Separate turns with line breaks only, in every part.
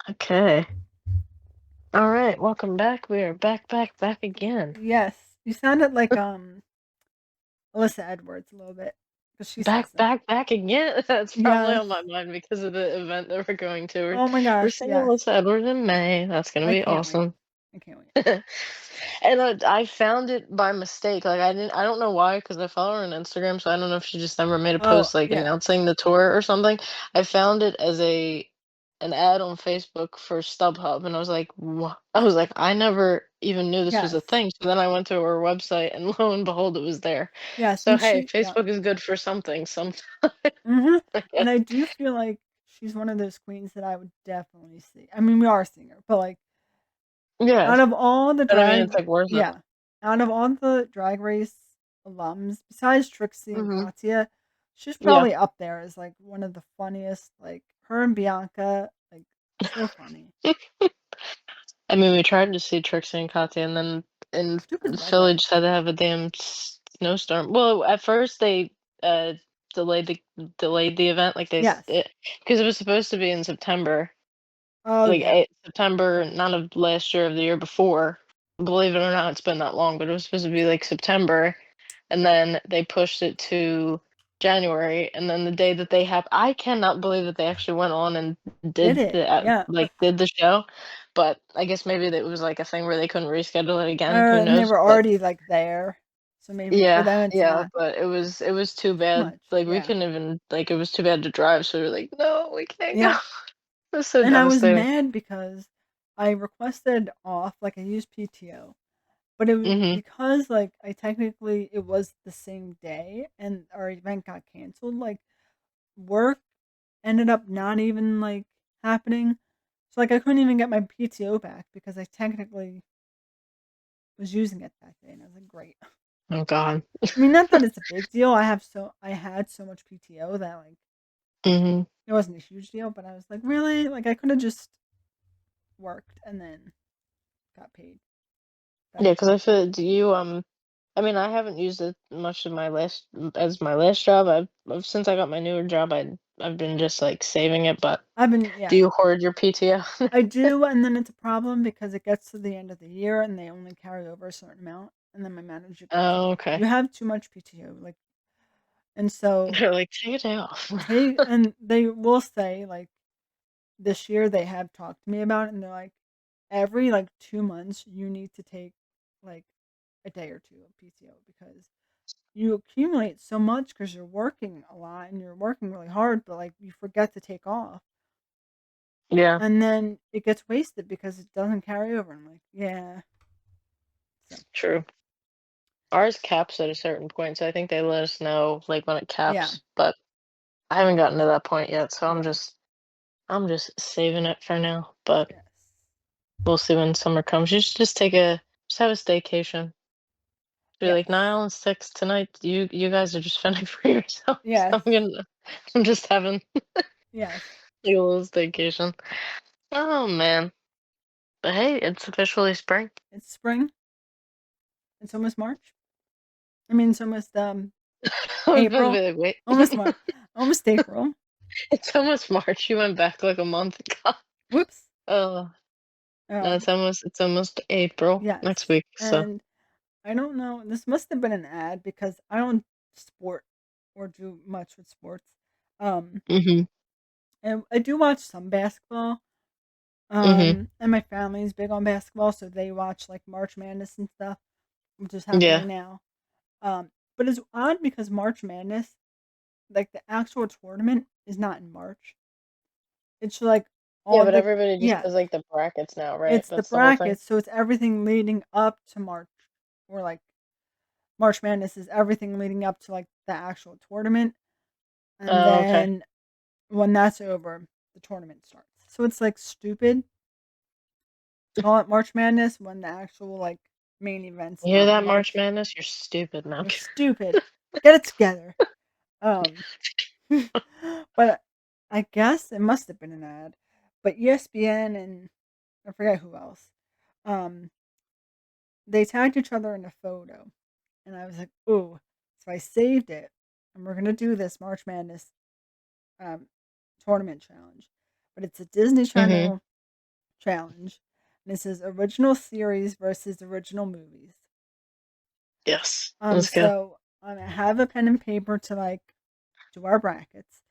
Okay. All right. Welcome back. We are back again.
Yes, you sounded like Alyssa Edwards a little bit because she says that.
Back again. That's probably
Yes.
on my mind because of the event that we're going to. We're,
Oh my
we're
gosh,
seeing
yes.
Alyssa Edwards in May. That's gonna
I
be
can't wait.
awesome.
I can't wait.
And I found it by mistake. Like I don't know why, because I follow her on Instagram, so I don't know if she just never made a
Oh,
post like
yeah.
announcing the tour or something. I found it as an ad on Facebook for StubHub, and I was like, what? I was like, I never even knew this was a
Yes.
thing. So then I went to her website, and lo and behold, it was there.
Yes,
So
and
hey,
she yeah.
Facebook is good for something. Sometimes,
Mhm.
I
And
guess.
I do feel like she's one of those queens that I would definitely see. I mean, we are seeing her, but, like,
Yeah,
out of all the
but I mean, it's
drag
like worth it.
yeah. Out of all the Drag Race alums, besides Trixie and
Hmm.
Katya, she's
Yeah.
probably up there as, like, one of the funniest, like, her and Bianca, like, so funny.
I mean, we tried to see Trixie and Katya, and then in
Stupid
Philly
weather.
just had to have a damn snowstorm. Well, at first they uh delayed the event, like
Yes.
because it was supposed to be in September,
Oh,
like
yeah.
September, not of last year, of the year before. Believe it or not, it's been that long, but it was supposed to be like September, and then they pushed it to January, and then the day that they have, I cannot believe that they actually went on and
Did
did
it.
the
Yeah, but
did the show, but I guess maybe that was like a thing where they couldn't reschedule it again. Who
and they
knows?
were
But
already, like, there, so maybe for
yeah,
them it's
yeah,
not
but it was too
too
bad.
much.
Like we
Yeah.
couldn't even like it was too bad to drive, so we were like, no, we can't go.
Yeah.
It was so
And I was
devastating.
mad because I requested off, like, I used PTO, but it was
Hmm.
because, like, I technically it was the same day and our event got canceled, like, work ended up not even, like, happening. So, like, I couldn't even get my PTO back because I technically was using it that day, and I was like, "Great."
Oh God.
I mean, not that it's a big deal. I had so much PTO that, like,
Hmm.
it wasn't a huge deal, but I was like, "Really?" Like, I coulda just worked and then got paid.
Yeah,
But
because I feel do you I mean, I haven't used it much in my last job. Since I got my newer job, I've been just like saving it. But
I've been
do
yeah.
you hoard your PTO?
I do, and then it's a problem because it gets to the end of the year and they only carry over a certain amount, and then my manager goes,
Oh, okay.
"You have too much PTO." Like, and so
They're like, take a day off.
they will say, like, this year they have talked to me about it, and they're like, every, like, 2 months, you need to take, like, a day or 2 of PTO because you accumulate so much because 'cause you're working a lot and you're working really hard, but, like, you forget to take off,
Yeah,
and then it gets wasted because it doesn't carry over. I'm like, "Yeah." So,
true. Ours caps at a certain point, so I think they let us know like when it
yeah.
caps. But I haven't gotten to that point yet, so
Yeah.
I'm just saving it for now. But
Yes.
we'll see when summer comes. You should just have a staycation. Be like
Yes.
Niall and Six tonight. You guys are just fending for yourselves.
Yes.
I'm just having
Yes.
like a little staycation. Oh man. But hey, it's officially spring.
It's spring. It's almost March. I mean, it's almost,
I was about to
April.
be like,
Almost
wait.
March. Almost April.
It's almost March. You went back like a month ago.
Whoops.
Oh, no,
Um,
it's almost April next
yes.
week. So,
And I don't know, this must have been an ad because I don't sport or do much with sports. Um,
mhm,
and I do watch some basketball.
mhm,
And my family's big on basketball, so they watch like March Madness and stuff, which is
yeah,
happening now. But it's odd because March Madness, like the actual tournament, is not in March. It's like
yeah.
all
But
the
everybody just
yes,
does like the brackets now, right?
it's the
That's the whole thing.
brackets, so it's everything leading up to March, or like March Madness is everything leading up to like the actual tournament, and
Oh, okay.
then when that's over, the tournament starts. So it's like stupid to call it March Madness when the actual like main event's
You hear
not in
that, March
March.
Madness? You're stupid now.
You're stupid. Get it together. Um, but I guess it must have been an ad. But ESPN and I forget who else. Um, they tagged each other in a photo, and I was like, "Ooh!" So I saved it, and we're gonna do this March Madness um, tournament challenge, but it's a Disney
Mhm.
Channel challenge. And this is original series versus original movies.
Yes. Let's go.
So I have a pen and paper to like do our brackets.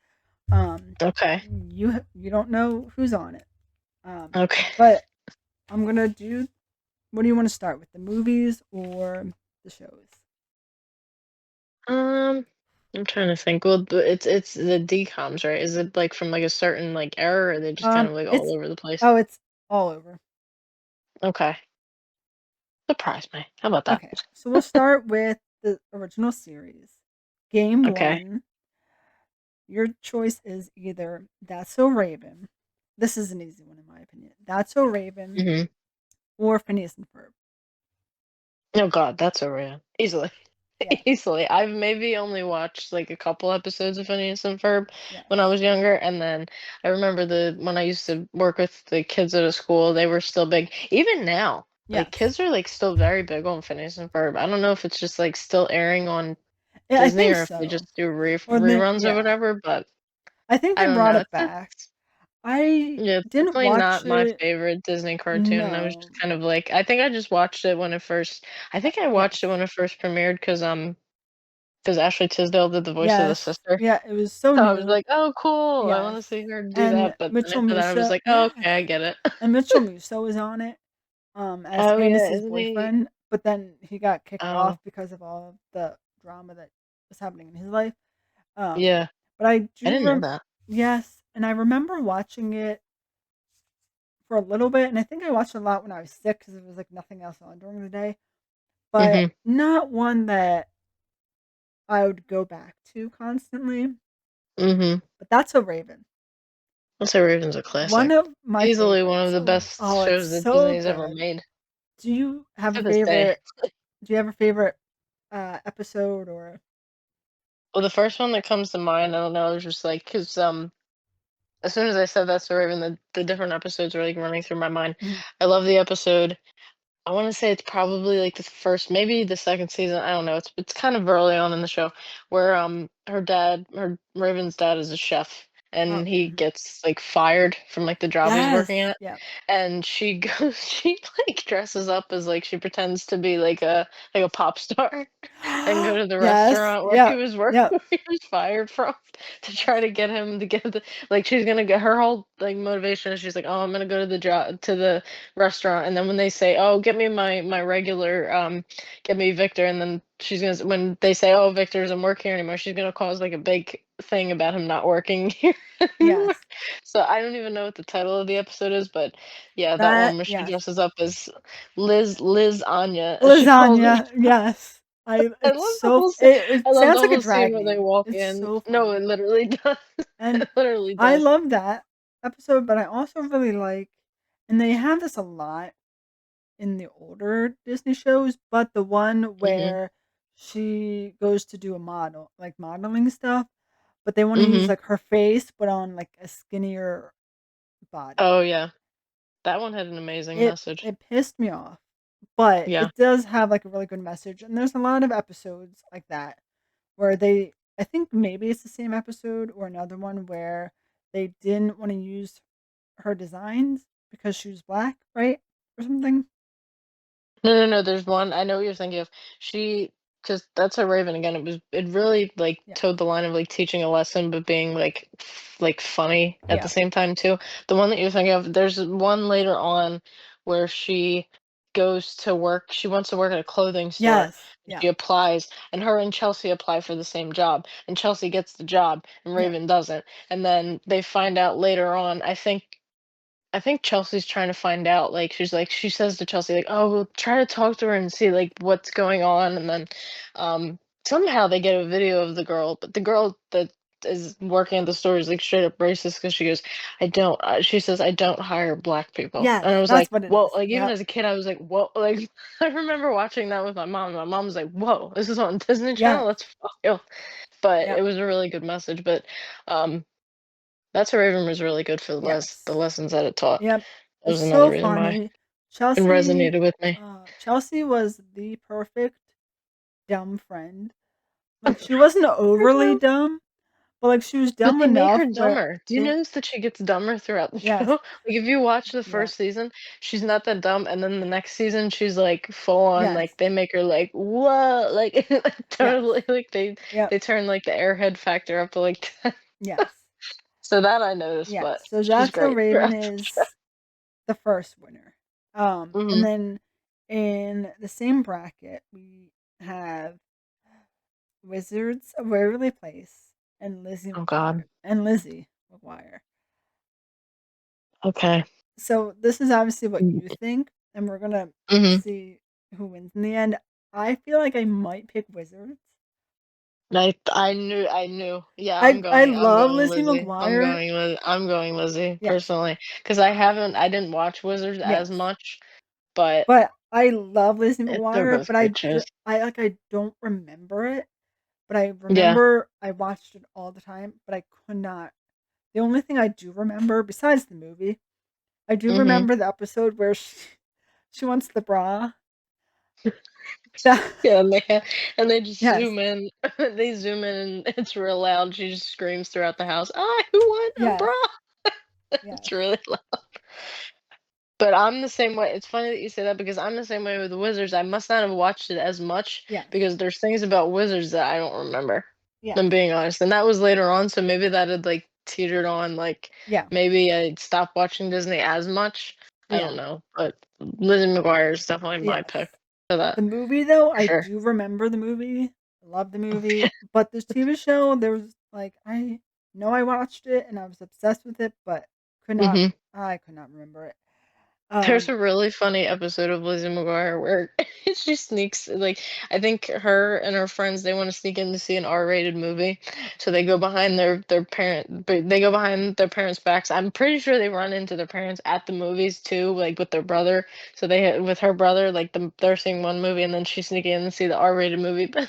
Um,
Okay.
you don't know who's on it.
Okay.
But I'm gonna do. What do you want to start with, the movies or the shows?
Um, I'm trying to think. Well, it's the DComs, right? Is it like from like a certain like era, or are they just kind of like all
It's
over the place?
oh, it's all over.
Okay. Surprise me. How about that?
Okay, so we'll start with the original series. Game
Okay.
one. Your choice is either That's So Raven. This is an easy one in my opinion. That's So Raven
Mhm.
or Phineas and Ferb.
Oh God, that's so random. Easily.
Yeah.
Easily. I've maybe only watched like a couple episodes of Phineas and Ferb when I
Yes.
was younger, and then I remember the when I used to work with the kids at a school, they were still big. Even now, like
Yes.
kids are like still very big on Phineas and Ferb. I don't know if it's just like still airing on
Yeah, I
Disney
think
or if they
so.
just do
Or they
reruns or
yeah.
whatever, but
I think
I
they
don't
brought
know.
it
It's
back. I
yeah, it's
didn't
definitely
watch
not my
it.
favorite Disney cartoon. I was
No.
just kind of like, I think I just watched it when it first. I think I watched it
Yes.
when it first premiered because Ashley Tisdale did the voice of the
Yes.
sister.
Yeah, it was so
So I was
new.
like, oh, cool. I want
Yes.
to see her do
And
that. But then
Mitchell
after that, I was
Musso,
like, oh,
yes.
okay, I get it.
And Mitchell Musso was on it as
Oh yeah,
Candace's
isn't he?
boyfriend, but then he got kicked
Oh
off because of all of the drama that was happening in his life. Um,
yeah,
but I
I
do
didn't know that.
yes, and I remember watching it for a little bit, and I think I watched it a lot when I was sick because there was like nothing else on during the day. But
Mhm.
not one that I would go back to constantly.
Mhm.
But that's a Raven.
Also, Raven's a
One
classic.
of my
Easily one of
favorites.
the best
Oh, it's
shows that
so
Disney's ever
good.
made
Do you have a
to this day.
favorite? Do you have a favorite episode or?
Well, the first one that comes to mind, I don't know, is just like because as soon as I said that story, even the different episodes were like running through my mind.
Mhm.
I love the episode. I want to say it's probably like the first, maybe the second season. I don't know. It's kind of early on in the show where her Raven's dad is a chef
Oh,
and he
mhm.
gets like fired from like the job he's working
Yes.
at,
Yeah.
and she goes she like dresses up as like she pretends to be like a pop star and go to the
Yes.
restaurant where he
Yeah.
was working
Yeah.
where he was fired from to
Yes.
try to get him to get the like she's gonna get her whole like motivation is she's like, oh, I'm gonna go to the job to the restaurant, and then when they say, oh, get me my regular get me Victor, and then she's gonna when they say, oh, Victor doesn't work here anymore, she's gonna cause like a big thing about him not working here anymore.
Yes.
So I don't even know what the title of the episode is, but yeah, that one
That
where she
yes.
dresses up as Liz Anya, as she calls her.
Lasagna. Yes.
I
It's
love the
so
whole
it
I love the
sounds like a
whole scene
drag
where they
name.
walk
It's
in.
so
No,
funny.
it literally does.
And
It literally
I
does.
love that episode, but I also really like, and they have this a lot in the older Disney shows, but the one
Mhm.
where she goes to do a model, like modeling stuff, but they want to use
Mhm.
like her face, but on like a skinnier body.
Oh yeah. That one had an amazing message.
It pissed me off, but
Yeah.
it does have like a really good message, and there's a lot of episodes like that where they, I think maybe it's the same episode or another one where they didn't want to use her designs because she was black, right? Or something?
No, no, no, there's one I know what you're thinking of. She, because that's a Raven again, it really, like,
Yeah.
towed the line of, like, teaching a lesson, but being, like, funny at the
Yeah.
same time too. The one that you're thinking of, there's one later on where she goes to work she wants to work at a clothing store,
Yes.
and
Yeah.
she applies, and her and Chelsea apply for the same job, and Chelsea gets the job, and
Yeah.
Raven doesn't, and then they find out later on, I think Chelsea's trying to find out, like, she says to Chelsea, like, "Oh, we'll try to talk to her and see, like, what's going on," and then, somehow they get a video of the girl, but the girl that is working at the store is, like, straight up racist because she goes, "I don't," she says, "I don't hire black people,"
Yes.
and I was like,
That's what it
"Whoa,"
is.
like, even
Yep.
as a kid, I was like, "Whoa," like, I remember watching that with my mom, and my mom was like, "Whoa, this is on Disney Channel?
Yes.
That's wild," but
Yep.
it was a really good message, but, That's Where Raven was really good for the
Yes.
lessons that it taught.
Yep.
That
It's
was another
so
reason why
funny.
it
Chelsea
resonated with me.
Chelsea was the perfect dumb friend. Like, she wasn't overly dumb, but, like, she was
But
dumb
they make
enough
her
where
dumber. Do you
they
notice that she gets dumber throughout the show?
yes,
Like, if you watch the
yeah,
first season, she's not that dumb, and then the next season, she's, like, full on,
yes,
like, they make her like, "Whoa," like,
yes,
totally, like, they
yep,
they turn, like, the airhead factor up to, like, 10.
yes,
So that I noticed,
yes.
but
So
she's
That's So
great
Raven
throughout the show.
is the first winner. And
Mhm.
then in the same bracket, we have Wizards of Waverly Place and
Oh god.
Lizzie McGuire.
Okay.
So this is obviously what
Mm.
you think, and we're gonna
Mhm.
see who wins in the end. I feel like I might pick Wizards.
I knew. Yeah,
I
I'm
love
going
Lizzie
Lizzie.
McGuire.
I'm going Lizzie
Yes,
personally because I didn't watch Wizards as
yes,
much, but
but I love Lizzie
they're
McGuire.
both
But
great shows.
I don't remember it. But I
Yeah.
remember I watched it all the time. But I could not. The only thing I do remember, besides the movie, I do
Mhm.
remember the episode where she wants the bra. That
Yeah, and they just
yes,
zoom in. They zoom in and it's real loud. She just screams throughout the house, "I want a
yes,
bra."
yes,
It's really loud. But I'm the same way. It's funny that you say that because I'm the same way with the Wizards. I must not have watched it as much
yes,
because there's things about Wizards that I don't remember.
yes,
I'm being honest, and that was later on, so maybe that had like teetered on. Like
yeah,
maybe I stopped watching Disney as much. I don't
yeah,
know, but Lizzie McGuire is definitely my
yes.
pick for that
The movie, though,
for
I
sure.
do remember the movie. I love the movie, but this TV show, there was like I know I watched it and I was obsessed with it, but could not
hmm
I could not remember it.
There's
Um,
a really funny episode of Lizzie McGuire where she sneaks like I think her and her friends they want to sneak in to see an R-rated movie, so they go behind they go behind their parents' backs. I'm pretty sure they run into their parents at the movies too, like with their brother. So with her brother, like they're seeing one movie and then she's sneaking in to see the R-rated movie, but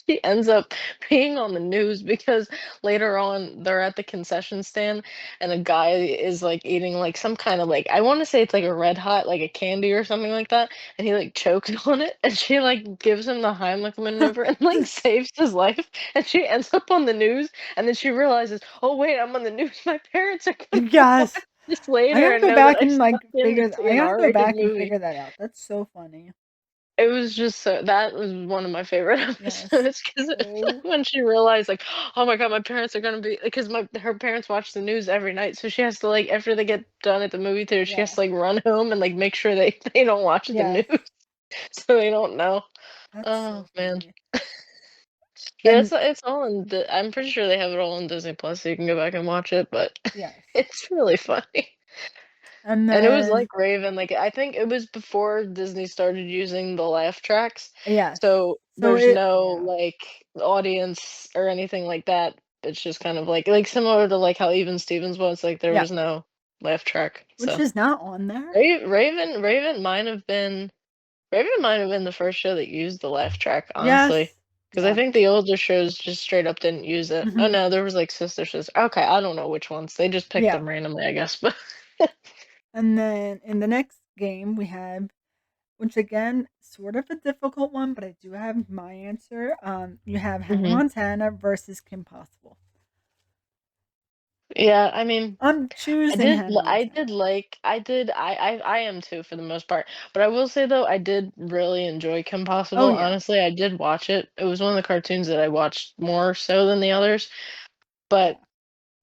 she ends up being on the news because later on they're at the concession stand and a guy is like eating like some kind of like I want to say it's like a red hot like a candy or something like that and he like chokes on it and she like gives him the Heimlich maneuver and like saves his life and she ends up on the news and then she realizes oh wait I'm on the news my parents are gonna watch
yes.
this
I
later
gotta
and
go
know that
back
I
and
snuck
like
in to see
I
an
gotta go
R-rated
back and
movie.
figure that out. That's so funny.
It was just so that was one of my favorite
Yes.
episodes because
Oh,
when she realized, like, "Oh my god, my parents are gonna be" because my her parents watch the news every night, so she has to, like after they get done at the movie theater, she has
yes.
to, like, run home and, like, make sure they don't watch the news
Yes.
so they don't know.
That's
Oh,
so
man.
funny.
Yeah,
And
it's all in I'm pretty sure they have it all on Disney Plus, so you can go back and watch it, but
yes.
it's really funny.
And
And it was like
then
Raven, like, I think it was before Disney started using the laugh tracks,
yes.
so
So
there's
it
no,
yeah.
like, audience or anything like that. It's just kind of like similar to, like, how Even Stevens was, like, there
Yeah.
was no laugh track,
Which
so
is not on there?
Raven might have been the first show that used the laugh track, honestly,
Yes.
because I
Yeah.
think the older shows just straight up didn't use it. Oh,
Mhm.
no, there was, like, Sister Sister okay, I don't know which ones, they just picked
Yeah.
them randomly, I guess, but
And then in the next game we have which again, sort of a difficult one, but I do have my answer. You have Hannah
Mhm.
Montana versus Kim Possible.
Yeah, I mean
I'm choosing Hannah
I
Montana.
did like I am too for the most part. But I will say though, I did really enjoy Kim
Oh
Possible.
yeah.
Honestly, I did watch it. It was one of the cartoons that I watched more so than the others, but
Yeah.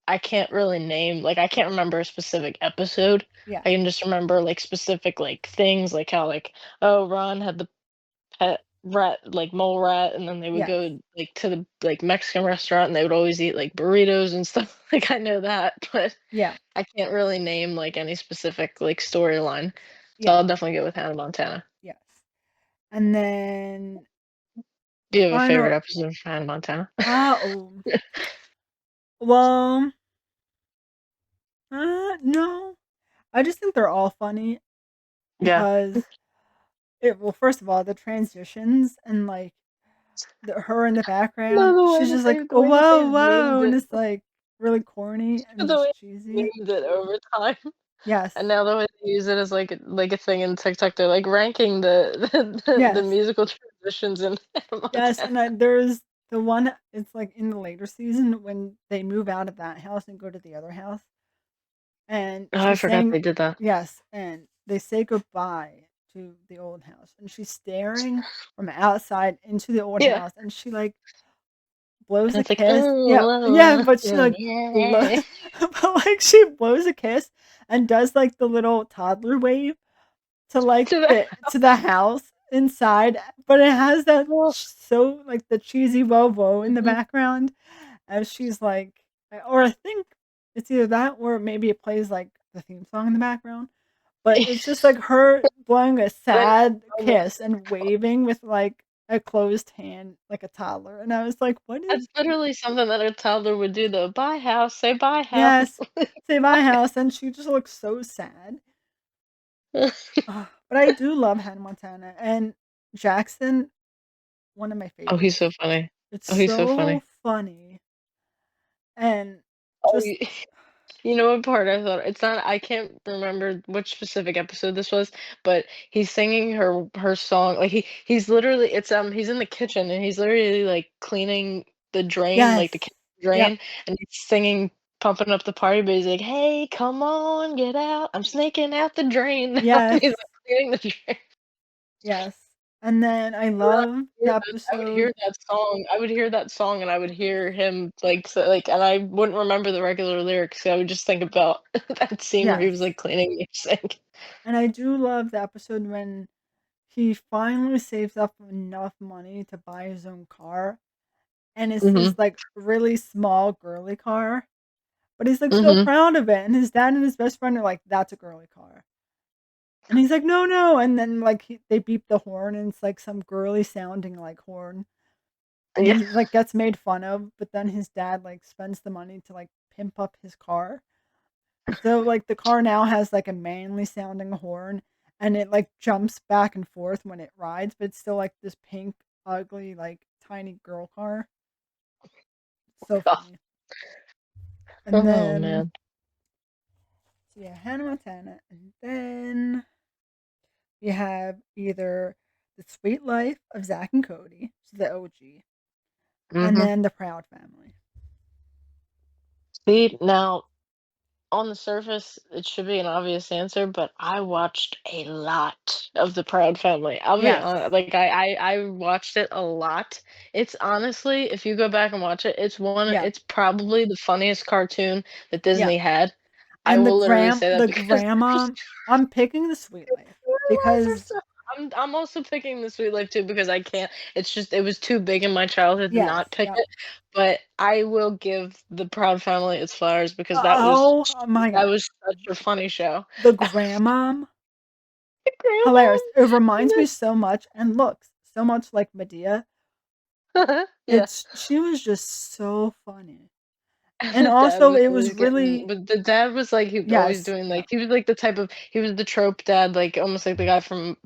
I can't really name like I can't remember a specific episode.
Yeah.
I can just remember like specific like things like how like oh Ron had the pet rat like mole rat and then they would
Yes.
go like to the like Mexican restaurant and they would always eat like burritos and stuff. Like I know that, but
Yeah.
I can't really name, like, any specific, like, storyline, so
Yeah.
I'll definitely go with Hannah Montana.
Yes. And then
Do
the
you have a favorite
final
episode of Hannah Montana?
oh well no. I just think they're all funny
Yeah.
because first of all, the transitions and like her in the
No,
background, she's just like,
the
"Oh,
way that
whoa,
they've memed
whoa," and
it
it's like really corny and
the way
just
they
cheesy.
memed it over time,
Yes.
and now the way they use it as, like a thing in TikTok, they're, like, ranking the
Yes.
musical transitions in Hannah
Yes,
Montana.
and there's The one it's like in the later season when they move out of that house and go to the other house, and
Oh, I
she's
forgot
saying
they did that.
yes, and they say goodbye to the old house, and she's staring from outside into the old
Yeah.
house, and she like blows
And
a
it's like,
kiss.
oh,
Yeah, yeah,
la,
but she
la,
like blows,
yeah.
but like she blows a kiss and does like the little toddler wave to like
To the
the house inside, but it has that
house.
so like the cheesy "whoa" in the
Mhm.
background as she's like, or I think it's either that or maybe it plays like the theme song in the background, but it's just like her blowing a
Then
sad
oh my
kiss and waving with like a closed hand like a toddler, and I was like, "What is?"
that's literally something that a toddler would do though. "Bye, house. Say bye, house."
Yes, "Say my house," and she just looks so sad. Ugh, but I do love Hannah Montana and Jackson, one of my
Oh, he's
favorites.
so funny.
It's
Oh, he's so
so
funny.
funny and
Oh,
just
you know what part I thought it's not I can't remember which specific episode this was, but he's singing her song, like, he's literally he's in the kitchen, and he's literally, like, cleaning the drain,
yes.
like, the kitchen
Yep.
drain, and he's singing, pumping up the party, but he's like, "Hey, come on, get out, I'm snaking out the drain now," and
Yes.
he's, like, cleaning the drain.
Yes. And then I
When I
love the
I would hear
episode.
that song I would hear that song, and I would hear him, like, like and I wouldn't remember the regular lyrics, so I would just think about that scene where he was,
Yes.
like, cleaning the sink.
And I do love the episode when he finally saves up enough money to buy his own car, and it's
Mhm,
this, like, really small girly car, but he's, like, so
mhm.
proud of it, and his dad and his best friend are like, "That's a girly car." And he's like, "No, no," and then, like, they beep the horn, and it's, like, some girly sounding, like, horn, and
Yeah.
he, like, gets made fun of, but then his dad, like, spends the money to, like, pimp up his car. So, like, the car now has, like, a manly sounding horn, and it, like, jumps back and forth when it rides, but it's still, like, this pink, ugly, like, tiny girl car. So
Oh,
funny. And
oh,
then
man.
so yeah, Hannah Montana, and then you have either The Sweet Life of Zack and Cody, so the OG, and
Mhm.
then The Proud Family.
See, now, on the surface, it should be an obvious answer, but I watched a lot of The Proud Family. I'll be
Yes.
hon like, I watched it a lot. It's honestly, if you go back and watch it,
Yeah.
it's probably the funniest cartoon that
Yeah.
Disney had. I
And
will literally say that
the
because
grandma, I'm picking The Sweet Life
Lies are
because
so I'm also picking The Sweet Life too because I can't it's just it was too big in my childhood to
yes,
not pick
yep.
it, but I will give The Proud Family its flowers because
Oh my
that
god.
was such a funny show.
The grandmom,
Grandma,
hilarious. It reminds me so much and looks so much like Medea.
yeah.
It's she was just so funny.
And
And
the dad
also
was
it was
always getting
really
but the dad was, like, he was always
yes,
doing, like
yep.
he was, like, the type of he was the trope dad, like, almost like the guy from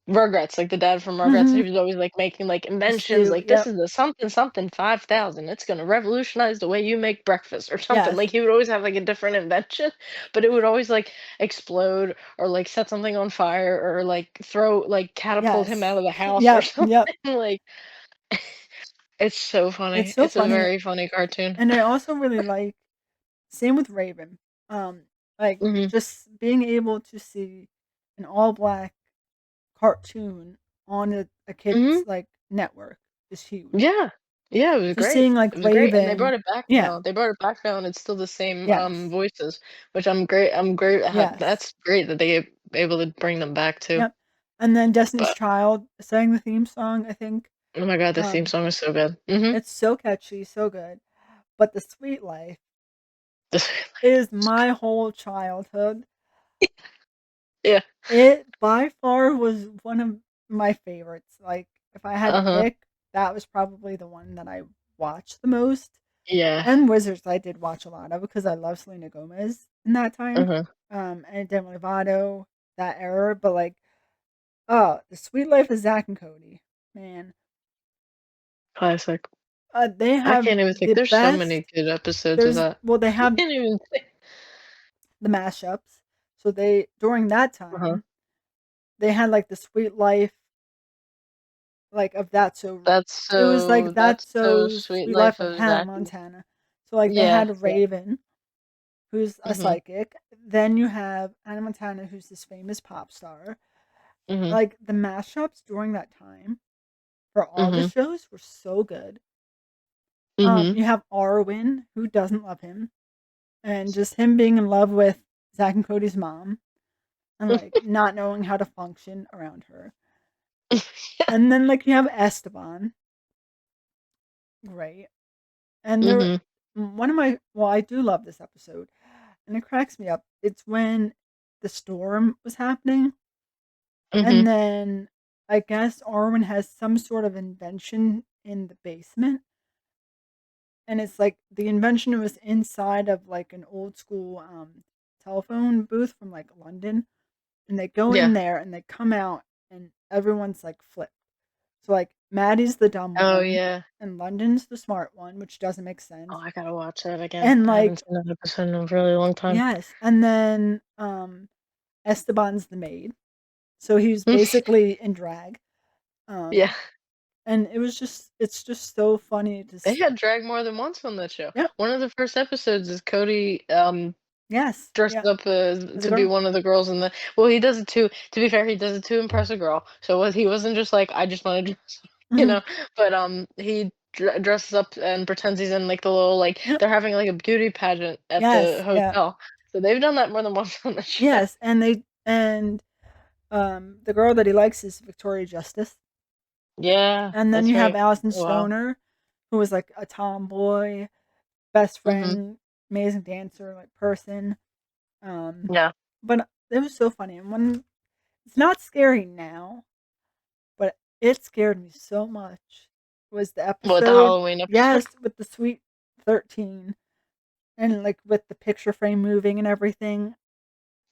Rugrats, like the dad from Rugrats, he
Mhm.
was always, like, making, like, inventions,
Stu,
like, "This
yep.
is the something something 5,000, it's gonna revolutionize the way you make breakfast," or something,
Yes.
like, he would always have, like, a different invention, but it would always, like, explode or, like, set something on fire or, like, catapult him out
Yes.
of the house or
Yep,
something,
yep.
like, it's so
It's
funny,
so
it's a
funny,
very funny cartoon.
and I also really like same with Raven. Like,
Mhm,
just being able to see an all black cartoon on a
mhm.
kid's, like, network is huge.
Yeah. Yeah, it was
So
great.
seeing, like,
It was great, and
Raven yeah,
they brought it back now, and it's still the same,
yes,
voices, which I'm great
yes,
that's great that they able to bring them back too,
yep, and then Destiny's
but,
Child sang the theme song, I think,
oh my god, this theme
um,
song is so good. Mhm.
it's so catchy, so good, but The Sweet Life is my whole childhood.
Yeah.
It by far was one of my favorites, like, if I had to
Uh-huh.
pick, that was probably the one that I watched the most.
Yeah.
And Wizards I did watch a lot of because I love Selena Gomez in that time,
Uh-huh.
and Demi Lovato, that era, but, like, oh, The Sweet Life of Zack and Cody, man,
Classic.
they
I
have
can't even think
the
there's so many
best
good episodes of that.
they
I
have
can't even think.
the mashups, so they during that
Uh-huh.
time, they had, like, The Sweet Life like, of That's So it was like
That's
That's
so
So
Sweet
Sweet Life
Life
of
of
Hannah
Zacky.
Montana. So, like, they
Yeah,
had
yeah.
Raven, who's a
Mhm,
psychic, then you have Hannah Montana, who's this famous pop star.
mhm,
Like, the mashups during that time for all the
mhm,
shows were so good.
mhm.
You have Arwen, who doesn't love him, and just him being in love with Zack and Cody's mom and, like, not knowing how to function around her. And then, like, you have Esteban, great. And there
Mhm,
one of my well, I do love this episode, and it cracks me up. It's when the storm was happening,
mhm.
and then I guess Arwen has some sort of invention in the basement, and it's like the invention was inside of, like, an old school, telephone booth from, like, London, and they go
Yeah.
in there and they come out and everyone's, like, flipped. So, like, Maddie's the dumb
Oh,
one
yeah.
and London's the smart one, which doesn't make
Oh,
sense.
I gotta watch that again.
And,
I haven't
like
seen that episode in a really long time.
yes, and then, Esteban's the maid. So he was basically in drag.
Yeah.
Um, and it's just so funny to
They
s
had drag more than once on that show.
Yep,
One of the first episodes is Cody,
yes,
dresses
yeah,
up
as a
to be
girl.
one of the girls in the well, he does it to be fair, he does it to impress a girl. So what he wasn't just like, "I just wanna dress," you
Mhm.
know, but, he dresses up and pretends he's in, like, the little like
Yep,
they're having, like, a beauty pageant at the
yes, yeah,
hotel. So they've done that more than once on the show.
yes, the girl that he likes is Victoria Justice.
Yeah,
And then
that's
you have
right.
Allison
Oh, wow.
Stoner, who was, like, a tomboy, best
Mhm.
friend, amazing dancer, like, person. Um,
Yeah.
but it was so funny, and when it's not scary now, but it scared me so much, was the
What, the
episode
Halloween episode?
yes, with the Sweet 13 and, like, with the picture frame moving and everything,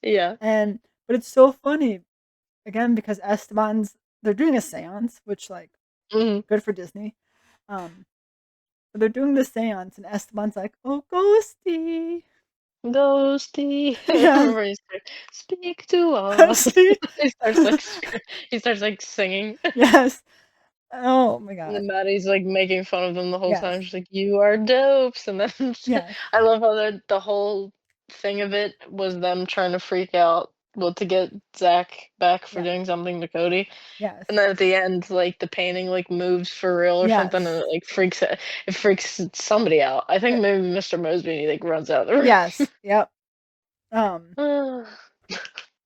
Yeah.
and but it's so funny, again, because Esteban's they're doing a seance, which, like,
Mhm.
good for Disney. Um, but they're doing the seance, and Esteban's like, "Oh, ghosty."
Ghosty. I
Yes,
remember he's like, "Speak to us."
see?
He starts, like, he starts, like, singing,
Yes. Oh my
and then
god.
Maddie's, like, making fun of them the whole
Yes,
time. She's like, "You are dopes," and then
yes,
I love how the whole thing of it was them trying to freak out well, to get Zach back for
yeah,
doing something to Cody, and
yes,
then at the end, like, the painting, like, moves for real or something, and
yes,
it freaks somebody out. I think
uh,
maybe Mr. Mosby, like, runs out of the
yes, yep. Um,
room.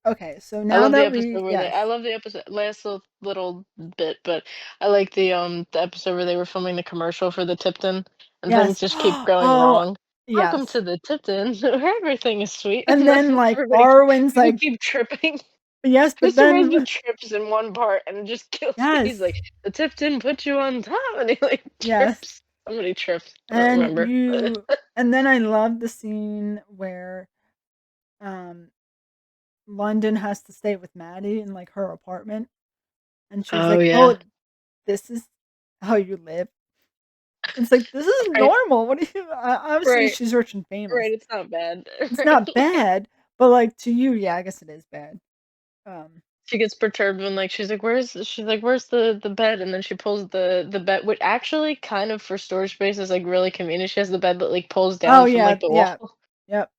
okay, so now that we
I
yes,
love the episode last little bit, but I like the episode where they were filming the commercial for the Tipton and things
yes.
just keep going
Oh,
wrong. "Welcome
yes.
to the Tipton, where everything is sweet,"
And
and then
then, like,
everybody
Arwen's
people
like
keep tripping.
yes, but
Mr.
then
Mosby trips in one part, and it just kills me. He's
yes,
like, "The Tipton put you on top," and he, like,
yes,
trips. Somebody trips. I don't
and
remember.
you and then I love the scene where, um, London has to stay with Maddie in, like, her apartment, and she's
Oh,
like,
yeah.
"Oh, this is how you live?" It's like, "This is
Right,
normal, what do you" obviously,
right,
she's rich and famous.
right, it's not bad.
It's not
Right.
bad, but, like, to you, yeah, I guess it is bad. Um,
She gets perturbed when, like, she's like, "Where's the bed?" And then she pulls the bed which actually kind of for storage space is, like, really convenient. She has the bed that, like, pulls
oh,
down from,
yeah,
like, the wall.
yeah, yep,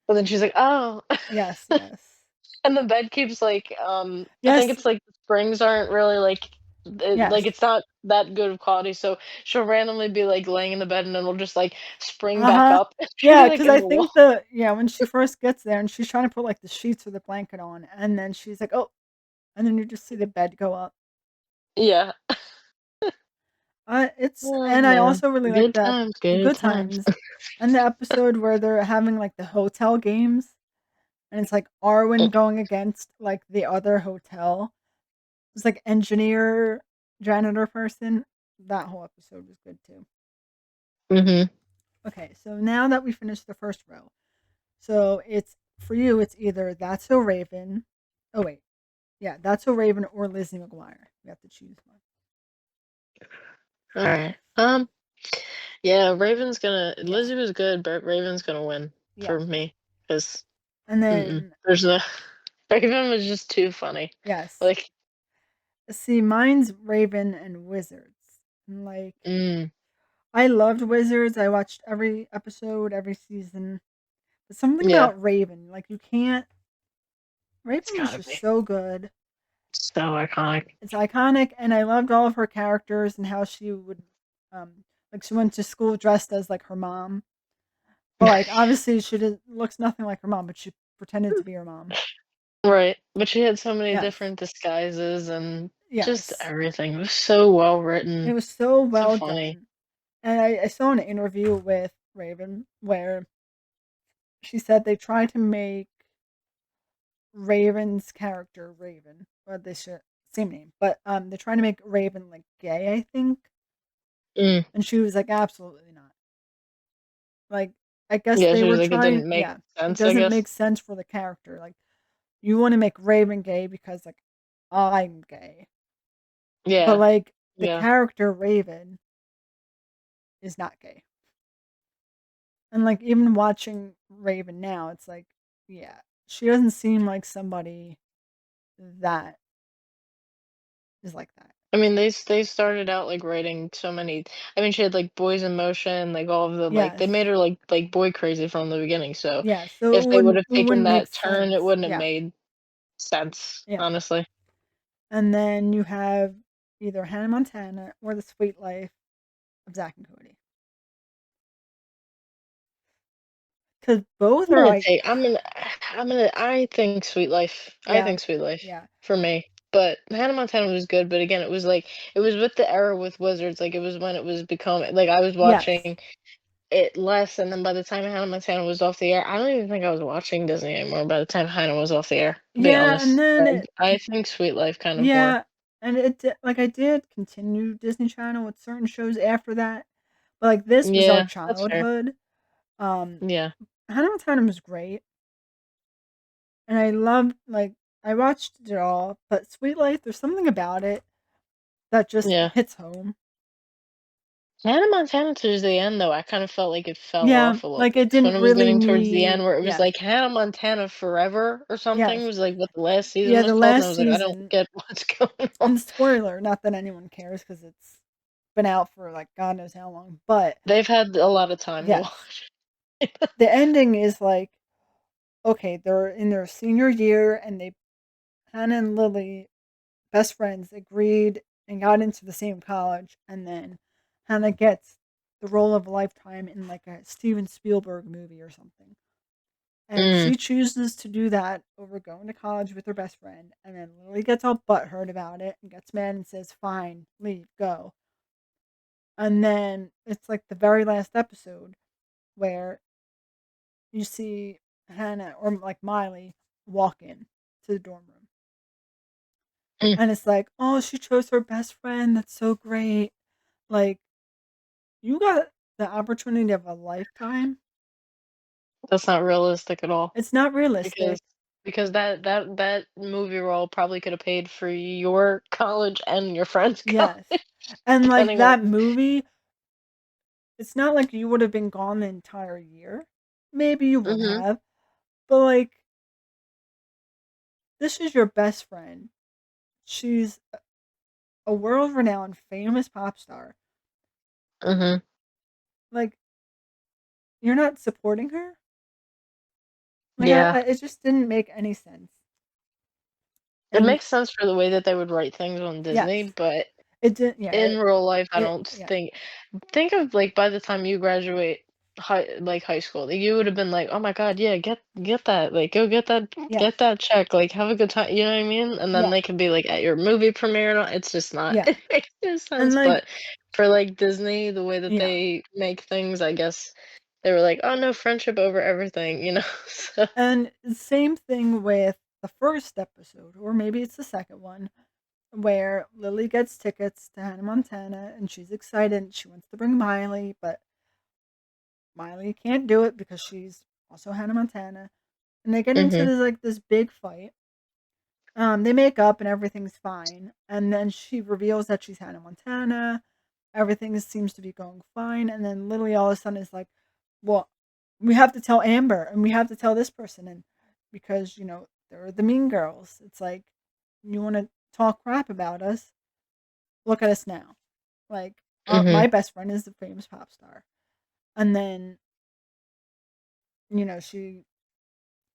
But then she's like, "Oh."
yes, yes.
And the bed keeps, like, I think
Yes,
it's, like, the springs aren't really,
yes.
it's not that good of quality, so she'll randomly be, like, laying in the bed, and then it'll just, like, spring back
Uh-huh.
up. She'll be,
Yeah,
like,
because
in
I
the wall.
think when she first gets there and she's trying to put, like, the sheets or the blanket on, and then she's like, "Oh," and then you just see the bed go up.
Yeah.
It's
Oh,
and I
man.
also really like
Good
that
times, good
good
times.
times, and the episode where they're having, like, the hotel games, and it's, like, Arwen going against, like, the other hotel. It's, like, engineer, janitor person. That whole episode was good too.
Mhm.
Okay, so now that we finished the first row, so it's for you, it's either That's So Raven oh, wait. Yeah, That's So Raven or Lizzie McGuire. You have to choose one.
Alright. Yeah,
Yeah,
Lizzie was good, but Raven's gonna win
yeah.
for me, 'cause
And
mm-mm,
then
there's no Raven was just too funny.
yes.
Like,
See, mine's Raven and Wizards. And, like,
Mm,
I loved Wizards. I watched every episode, every season. But something
yeah,
about Raven, like, you can't.
it's
Raven was
gotta
just
be
so good.
so iconic.
It's iconic, and I loved all of her characters and how she would, like, she went to school dressed as like her mom, but like obviously looks nothing like her mom, but she pretended to be her mom.
Right, but she had so many
Yes,
different disguises and just
yes,
everything. It was so well
it
written,
was so
so
well
funny.
done. And I saw an interview with Raven where she said they tried to make Raven's character Raven, or they should same name, but they're trying to make Raven like gay, I think,
Mm,
and she was like, absolutely not. Like, I guess
yeah,
they
she was
were
like, it
trying,
didn't make
yeah, it
sense, I
doesn't
guess.
make sense for the character. Like, you want to make Raven gay because like I'm gay, but
Yeah,
like the
yeah.
character Raven is not gay. And like even watching Raven now, it's like, yeah, she doesn't seem like somebody that is like that.
I mean, they started out like writing so many. I mean, she had like Boys in Motion, like all of the like they
Yes.
made her like boy crazy from the beginning. So
Yeah. So
if they would have
it
taken
wouldn't make
that turn, it
sense.
wouldn't have
Yeah.
made sense,
Yeah.
honestly.
And then you have either Hannah Montana or The Sweet Life of Zach and Cody. Because both
I'm
are
gonna
like,
take. I think Sweet Life. I
yeah,
think Sweet Life
yeah,
for me. But Hannah Montana was good. But again, it was like it was with the era with Wizards. Like it was when it was becoming like I was
yes.
watching it less, and then by the time Hannah Montana was off the air, I don't even think I was watching Disney anymore. By the time Hannah was off the air, to be
Yeah, and
honest,
then
I think Sweet Life kind of more.
yeah, and like I did continue Disney Channel with certain shows after that, but like this was our
Yeah, that's fair.
childhood. Um,
Yeah,
Hannah Montana was great, and I loved like I watched it all, but Sweet Life, there's something about it that just
yeah.
hits home.
Hannah Montana towards the end, though, I kind of felt like it fell
Yeah,
off a little
like
bit
it
'cause when
didn't
it was
really
getting towards the end,
need.
where it was
Yeah,
like Hannah Montana Forever or something
yes,
was like what the last season
yeah.
was
The
called, and I
last
was like, I don't
season,
get what's going on.
and spoiler, not that anyone cares because it's been out for like God knows how long, but
They've had a lot of time to
yes,
watch.
the ending is like okay, they're in their senior year and they Hannah and Lily, best friends, agreed and got into the same college, and then Hannah gets the role of a lifetime in like a Steven Spielberg movie or something. And
Mm,
she chooses to do that over going to college with her best friend, and then Lily gets all butthurt about it and gets mad and says, "Fine, leave, go." And then it's like the very last episode where you see Hannah or like Miley walk in to the dorm room.
mm.
And it's like, "Oh, she chose her best friend. That's so great." Like, you got the opportunity of a lifetime.
That's not realistic at all
It's not
because
realistic.
that movie role probably could have paid for your college and your friend's college,
Yes. And, like,
depending on.
that movie, it's not like you would have been gone the entire year. Maybe you would
Mhm,
have, but, like, this is your best friend. She's a world-renowned famous pop star.
mhm.
Like, you're not supporting her? Like,
Yeah.
it just didn't make any sense.
It
And
makes sense for the way that they would write things on Disney,
yes,
but
it didn't yeah,
in real life, I
it
don't
yeah.
think of, like, by the time you graduate high school, that you would have been like, "Oh my god, yeah, get that, like, go
Yes.
get that check, like, have a good time," you know what I mean? And then
Yeah.
they could be, like, at your movie premiere and all it's just not
Yeah.
it makes no
And,
sense,
like
but for, like, Disney, the way that
yeah.
they make things, I guess they were like, "Oh, no, friendship over everything," you know? So
And same thing with the first episode, or maybe it's the second one, where Lily gets tickets to Hannah Montana and she's excited. She wants to bring Miley, but Miley can't do it because she's also Hannah Montana. And they get into
mhm,
this big fight. They make up and everything's fine. And then she reveals that she's Hannah Montana. Everything seems to be going fine. And then Lily all of a sudden is like, well, we have to tell Amber and we have to tell this person. And because, they're the mean girls. It's like, you want to talk crap about us, look at us now. Like,
Mhm.
my best friend is a famous pop star, and then she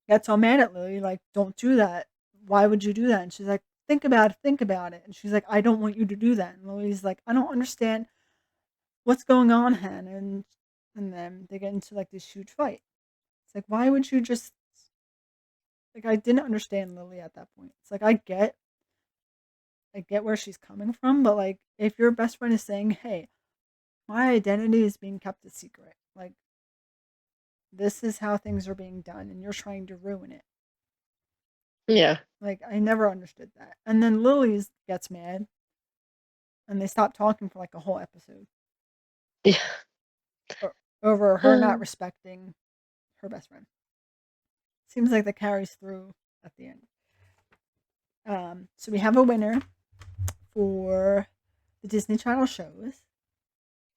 gets all mad at Lily, like, "Don't do that. Why would you do that?" And she's like, think about it." And she's like, "I don't want you to do that." And Lily's like, "I don't understand what's going on, Hannah." And then they get into like this huge fight. It's like, why would you just like? I didn't understand Lily at that point. It's like I get where she's coming from, but like, if your best friend is saying, "Hey, my identity is being kept a secret," like, this is how things are being done, and you're trying to ruin it.
Yeah.
Like, I never understood that. And then Lily's gets mad, and they stop talking for like a whole episode
Yeah.
over her not respecting her best friend. Seems like that carries through at the end. So we have a winner for the Disney Channel shows.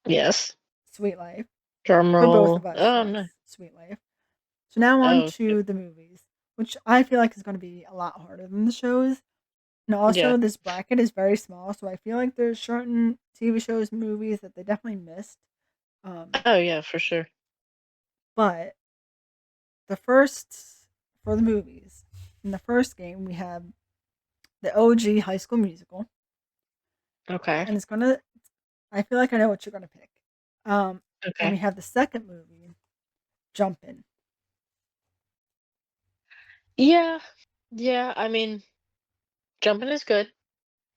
Yes.
Sweet Life.
Drum
For both of
roll.
us,
Oh,
yes.
no.
Sweet Life. So now on
Oh, okay.
to the movies, which I feel like is going to be a lot harder than the shows. And
Yeah.
also, this bracket is very small, so I feel like there's certain TV shows, movies that they definitely missed.
Oh, yeah, for sure.
But the first, for the movies, in the first game, we have the OG High School Musical,
Okay.
and I feel like I know what you're gonna pick. And
Okay.
we have the second movie, Jumpin'.
Yeah. Yeah, I mean, jumping is good.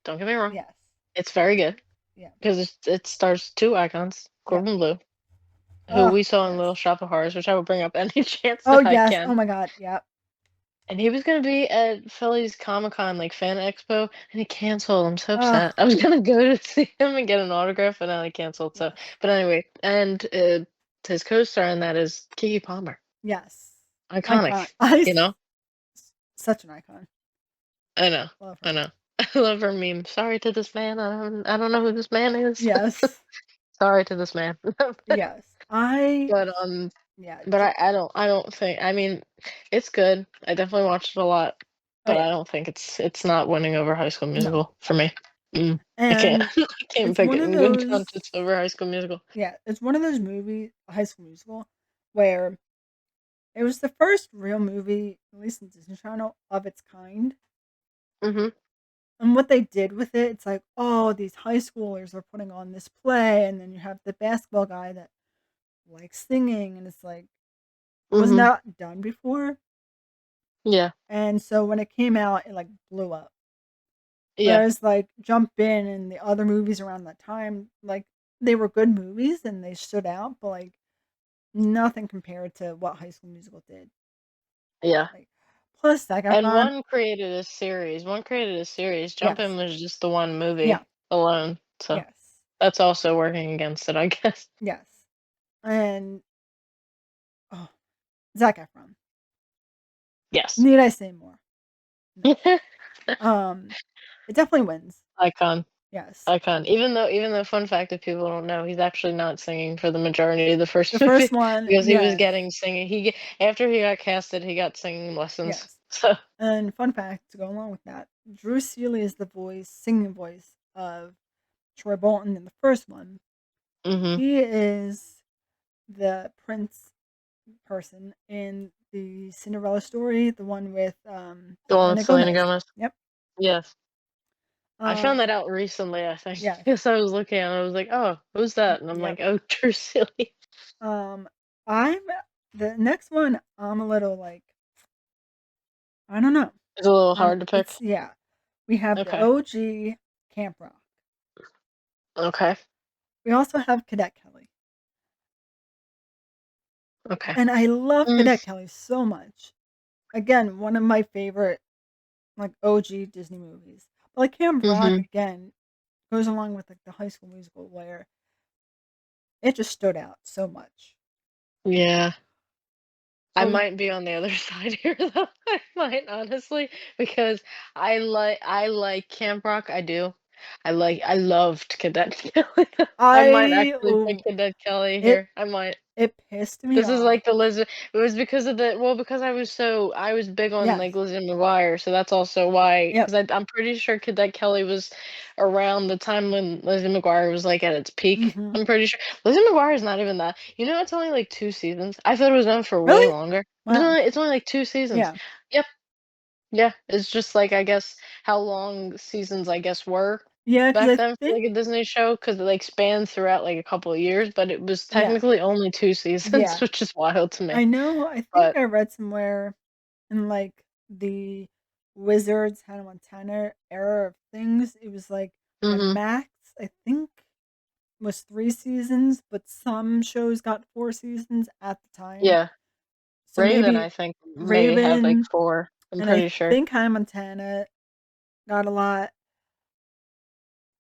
Don't get me wrong.
Yes.
It's very good
Yeah.
because it stars two icons,
Yep.
Corbin Blue, who
Oh,
we saw in
yes.
Little Shop of Horrors, which I will bring up any chance
Oh,
that I
yes.
can.
Oh my God. Yep.
And he was gonna be at Philly's Comic Con, like, fan expo, and he canceled. I'm so
Oh,
upset. I was gonna go to see him and get an autograph, but now he canceled, so
yes.
but anyway, and, his co-star in that is Keke Palmer.
Yes. Icon.
Iconic,
I
you know?
such an icon.
I know,
Love
I
her.
know. I love her meme, "Sorry to this man, I don't know who this man is."
Yes.
Sorry to this man.
Yes. I
But,
yeah.
but I don't think I mean, it's good. I definitely watched it a lot,
Oh
but
yeah.
I don't think it's not winning over High School
No.
Musical for me. I can't
And
I can't
it's
pick
one
it
of
in good
those
conscience over High School Musical.
yeah, it's one of those movies, High School Musical, where it was the first real movie, at least in Disney Channel, of its kind.
Mhm.
And what they did with it, it's like, oh, these high schoolers are putting on this play, and then you have the basketball guy that likes singing, and it's like, was
Mhm.
not done before.
Yeah.
And so when it came out, it like blew up.
Yeah.
Whereas like Jump In and the other movies around that time, like they were good movies and they stood out, but like nothing compared to what High School Musical did.
Yeah.
Like plus Zac
And
Efron,
one created a series.
yes,
Jumpin' was just the one
yeah,
movie alone, so
yes,
that's also working against it, I guess.
yes, and oh, Zac Efron.
Yes.
Need I say more? No. Um, it definitely wins.
Icon.
Yes,
Icon. Even though fun fact if people don't know, he's actually not singing for the majority of the
the
first movie
first one,
because he was
yes,
getting singing. After he got casted, he got singing lessons.
yes.
So,
And fun fact to go along with that, Drew Seeley is the singing voice of Troy Bolton in the first one.
mhm.
He is the prince person in the Cinderella story, the one with
The one with
Selena
Selena
Gomez.
Gomez.
Yep.
Yes. I found
Um,
that out recently, I think,
yes.
because I was looking and I was like, "Oh, who's that?" And I'm
Yep.
like, "Oh, Drew Seeley."
Um, I'm the next one. I'm a little like I don't know.
It's a little hard to
It's
pick.
yeah. We have the
Okay.
OG Camp Rock.
Okay.
We also have Cadet Kelly,
Okay.
and I love
Mm,
Cadet Kelly so much. Again, one of my favorite like OG Disney movies. But like Camp Rock
mhm.
again goes along with like the High School Musical where it just stood out so much.
Yeah. I
So
might be on the other side here though. I might honestly because I like Camp Rock. I do. I loved Cadet Kelly. I might
I
actually pick
oh,
Cadet Kelly
it
here. I might.
It pissed me
This is
off.
like the Lizard. It was because of because I was big on,
Yes.
like, Lizzie McGuire, so that's also why.
Yep.
Because I'm pretty sure Cadet Kelly was around the time when Lizzie McGuire was, like, at its peak.
Mhm.
I'm pretty sure. Lizzie McGuire is not even that. It's only, like, 2 seasons. I thought it was on for way
Really?
longer.
Wow.
It's only, like, 2 seasons.
Yeah.
Yep. Yeah, it's just, like, I guess how long seasons, I guess, were
Yeah, because
back
I
then for, like,
think
a Disney show, because it, like, spanned throughout, like, a couple of years, but it was
yeah.
technically only 2 seasons,
Yeah.
which is wild to me.
I think
But
I read somewhere in, like, the Wizards Hannah Montana era of things, it was, like, the
mhm,
max, I think, was 3 seasons, but some shows got 4 seasons at the time.
yeah,
So
Raven,
maybe
I think, may have, like,
Raven
4, I'm
and I
pretty sure.
think Hannah Montana got a lot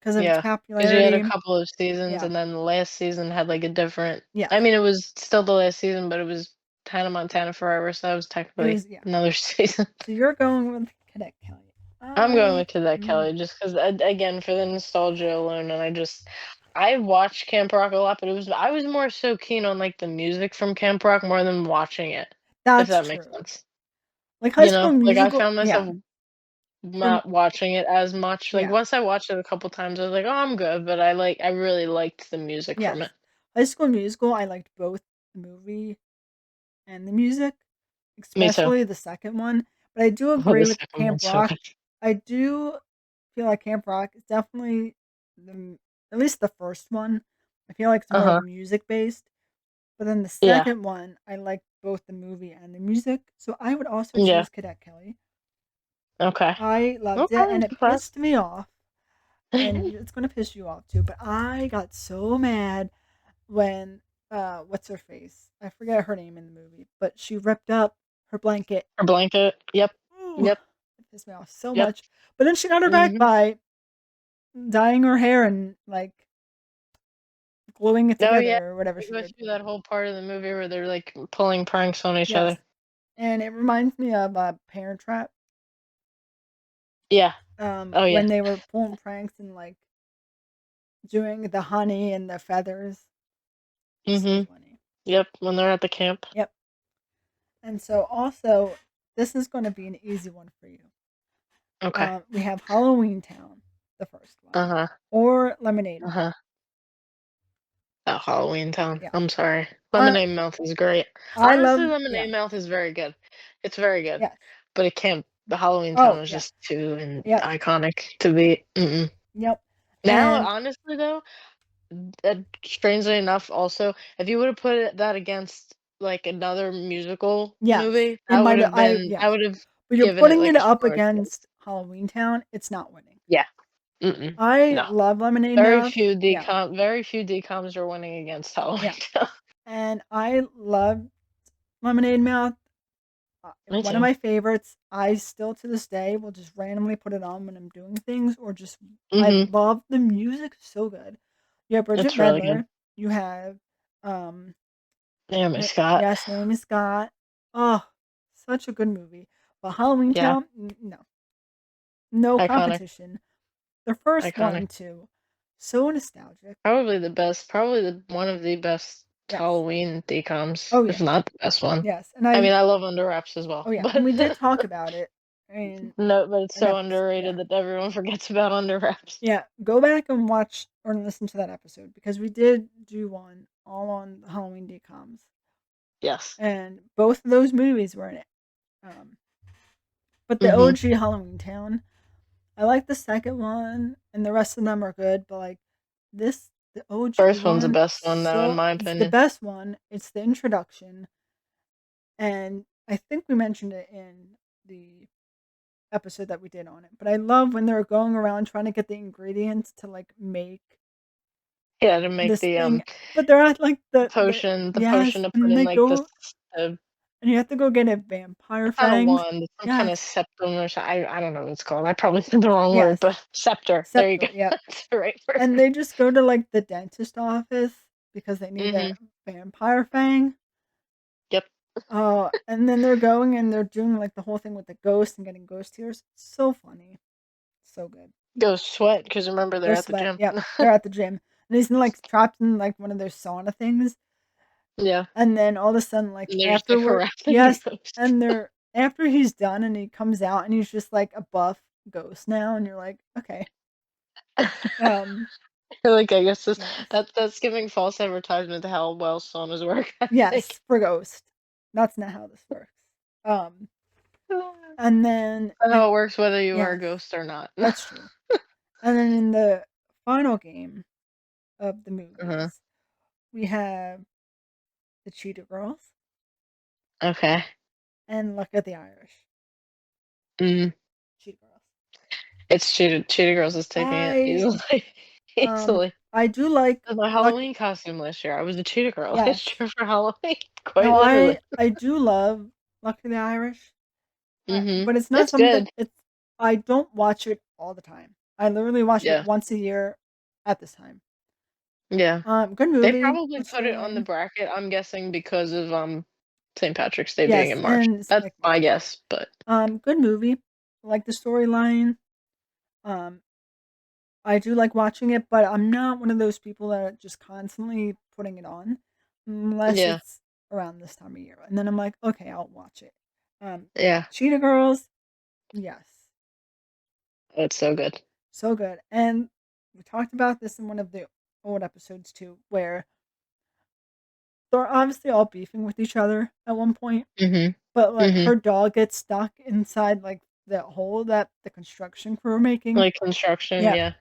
because of its
Yeah, because you had a
popularity.
couple of seasons,
Yeah.
and then the last season had, like, a different
Yes.
I mean, it was still the last season, but it was Hannah Montana Forever, so that was
It
technically
was yeah.
another season.
So you're going with Cadet Kelly.
I'm going
I
with Cadet
mm,
Kelly just 'cause, again, for the nostalgia alone, and I watched Camp Rock a lot, but I was more so keen on, like, the music from Camp Rock more than watching it, if
that's
that makes
true.
sense.
Like High School
Like, I
Musical
found
yeah.
myself
From
not watching it as much. Like,
yeah.
once I watched it a couple times, I was like, "Oh, I'm good," but I really liked the music from
Yes.
it.
High School Musical, I liked both the movie and the music,
Me too.
especially the second one, but I do
Oh,
agree
the
with
second
Camp
one's so
Rock.
good.
I do feel like Camp Rock is definitely the at least the first one, I feel like it's more
Uh-huh.
music based, but then the
Yeah.
second one, I liked both the movie and the music, so I would also
Yeah.
choose Cadet Kelly.
Okay.
I loved it,
Okay,
and it
okay.
pissed me off, and it's gonna piss you off too, but I got so mad when, what's her face? I forget her name in the movie, but she ripped up her blanket.
Or blanket. Yep.
Ooh,
Yep.
it pissed me off so
Yep.
much, but then she got her back
Mhm.
by dyeing her hair and, like, gluing it
Oh, yeah.
together or whatever
They
she
go
did.
through that whole part of the movie where they're, like, pulling pranks on each
Yes,
other.
and it reminds me of, Parent Trap,
Yeah. Oh, yeah.
when they were pulling pranks and, like, doing the honey and the feathers. So
Mhm.
funny.
Yep, when they're at the camp.
Yep. And so also, this is gonna be an easy one for you.
Okay.
We have Halloween Town, the first one,
Uh-huh.
or Lemonade Mouth.
Uh-huh. Oh, Halloween Town.
Yeah.
I'm sorry.
I
Lemonade Mouth is great.
I
Honestly,
love yeah.
Lemonade Mouth is very good. It's very good.
Yes.
But it can't the Halloween Town
Oh,
is
yeah.
just too
Yep.
iconic to be mm-mm.
Yep.
Now,
And
honestly though, strangely enough, also, if you would have put that against like another musical
yes,
movie,
it might I
I
yes.
would have
But you're
given it
putting
like
it
a
up
stronger chance.
against Halloween Town, it's not winning.
Yeah. Mm-mm.
I
No.
love Lemonade Mouth. Yeah.
Very few decoms are winning against Halloween
Yeah.
Town.
And I love Lemonade Mouth.
Me
One of
too.
my favorites. I still to this day will just randomly put it on when I'm doing things or just I
Mhm.
love the music so good. You have Bridget
It's really good.
Medler, you have um
Naomi Scott.
yes, Naomi Scott. Oh, such a good movie. But Halloween
Yeah.
Town, no. No
Iconic.
competition. The first
Iconic.
one too. So nostalgic.
Probably the one of the best
Yes.
Halloween decoms,
Oh
if
yeah.
not the best one.
Yes. And
I
I
mean, I love Under Wraps as
oh
well,
yeah, and
but
we did talk about it in
no, but it's
an
so
episode. Yeah.
underrated that everyone forgets about Under Wraps.
Yeah, go back and watch or listen to that episode because we did do one all on the Halloween decoms,
Yes.
and both of those movies were in it. Um, but the
Mhm.
OG Halloween Town, I like the second one, and the rest of them are good. But like this, the OG
First one's the
one,
best one though, in
so
my
it's the
opinion.
best one. It's the introduction, and I think we mentioned it in the episode that we did on it. But I love when they're going around trying to get the ingredients to like make
Yeah, to make
this thing, but they're at, like,
the
yes,
potion to
and
put
then
in
they
like
go
the
and you have to go get a vampire
it's not a
fangs.
wand, it's some kind of
Yes,
septum or I don't know what it's called. I probably said the wrong word,
yes,
but scepter. There you go.
scepter, yep,
That's the right word.
and they just go to, like, the dentist office because they need a
Mhm.
vampire fang.
Yep.
And then they're going and they're doing, like, the whole thing with the ghost and getting ghost tears. So funny. So good.
Go sweat because remember they're
Go
at the
sweat,
gym.
yep, they're at the gym, and he's, like, trapped in, like, one of those sauna things,
Yeah.
And then all of a sudden, like,
And they're just, like,
afterward
harassing the
yes,
ghost.
and they're after he's done and he comes out and he's just, like, a buff ghost now, and you're like, "Okay." Um,
Like, I guess this
yes.
that's giving false advertisement to how well saunas work, I think.
Yes, for Ghost. That's not how this works. Um, and then
That's
in
how it works whether you are a
yes,
ghost or not.
that's true. And then in the final game of the
Uh-huh.
movies, we have the Cheetah Girls
Okay.
and Luck of the Irish.
Mm.
Cheetah Girls.
It's Cheetah Girls is taking it
I
easily. Easily.
I do like
My
Luck
Halloween costume last year, I was a cheetah girl last
yes.
year for Halloween, quite
No,
literally.
I do love Luck of the Irish,
Mhm.
but it's not
It's
something
good.
it's I don't watch it all the time. I literally watch it
Yeah.
once a year at this time.
Yeah.
Good
They
movie,
probably
good
put it on the
storyline.
bracket, I'm guessing because of, St. Patrick's Day being
Yes,
in March.
and
That's
like
my guess, but
good movie. Like the storyline. Um, I do like watching it, but I'm not one of those people that are just constantly putting it on unless
yeah.
it's around this time of year. And then I'm like, okay, I'll watch it.
Yeah.
Cheetah Girls, yes,
It's so good.
so good. And we talked about this in one of the old episodes too, where they're obviously all beefing with each other at one point,
Mhm.
but like
Mhm.
her dog gets stuck inside like the hole that the construction crew are making.
Like construction,
Yeah,
yeah.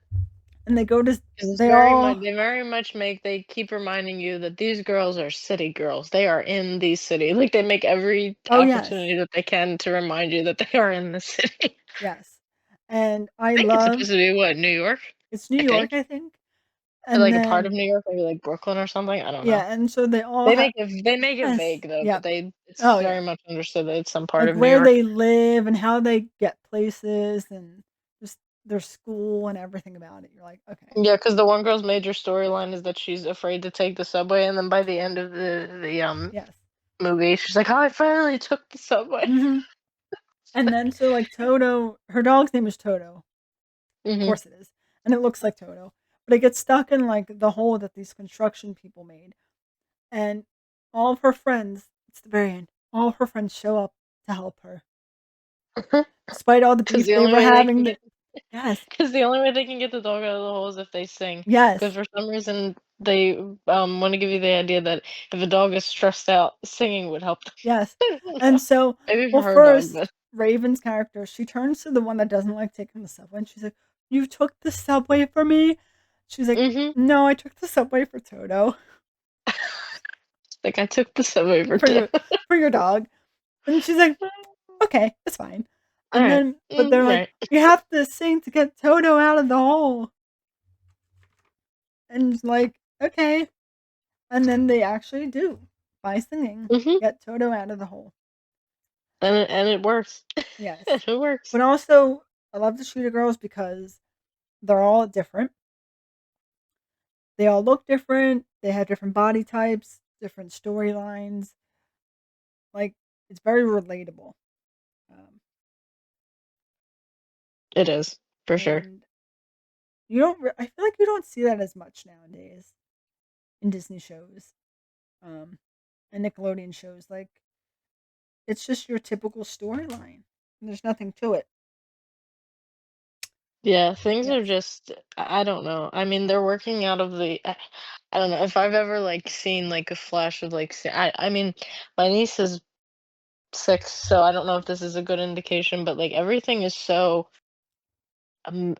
and they go to
'Cause it's
they
very much
all
they very much make they keep reminding you that these girls are city girls. They are in the city. Like, they make every
oh yes,
opportunity that they can to remind you that they are in the city.
yes. And I
I think it's
love
supposed to be what, New York?
it's New
I
York,
think?
I think.
Or,
And
like, a part of
then
New York, maybe, like, Brooklyn or something? I don't know.
yeah, and so they all have
They make it
yes,
vague, though, but
yep.
they it's
Oh
very
yeah.
much understood that it's some part
Like
of New
where
York.
they live and how they get places and just their school and everything about it. You're like, okay.
Yeah, because the one girl's major storyline is that she's afraid to take the subway, and then by the end of
Yes.
movie, she's like, "Oh, I finally took the subway."
Mhm. And then so like Toto, her dog's name is Toto. Of
Mhm.
course it is. And it looks like Toto. But it gets stuck in like the hole that these construction people made. And all of her friends, it's the very end, all of her friends show up to help her. Despite all the
'Cause
beef
the
they
only
were
way they can
having.
get
Yes.
'Cause the only way they can get the dog out of the hole is if they sing. Because
Yes.
for some reason, they, wanna give you the idea that if a dog is stressed out, singing would help them.
Yes.
I don't know.
And so,
Maybe
well,
for her dog,
first,
but
Raven's character, she turns to the one that doesn't like taking the subway and she's like, "You took the subway for me?" She's like,
Mhm.
"No, I took the subway for Toto,
Like, I took the subway for
for
2.
your for your dog." And she's like, "Okay, it's fine." And
Alright.
then but they're like,
Right.
"We have to sing to get Toto out of the hole." And it's like, "Okay." And then they actually do by singing
Mhm.
get Toto out of the hole.
And it works.
Yes.
And it works.
But also, I love the Cheetah Girls because they're all different. They all look different. They have different body types, different storylines. Like it's very relatable. Um,
It is, for sure.
and you don't. I feel like you don't see that as much nowadays in Disney shows, um, and Nickelodeon shows. Like it's just your typical storyline. There's nothing to it.
Yeah, things are
Yes.
just I don't know. I mean, they're working out of the I don't know if I've ever, like, seen, like, a flash of, like, I mean, my niece is 6, so I don't know if this is a good indication, but, like, everything is so,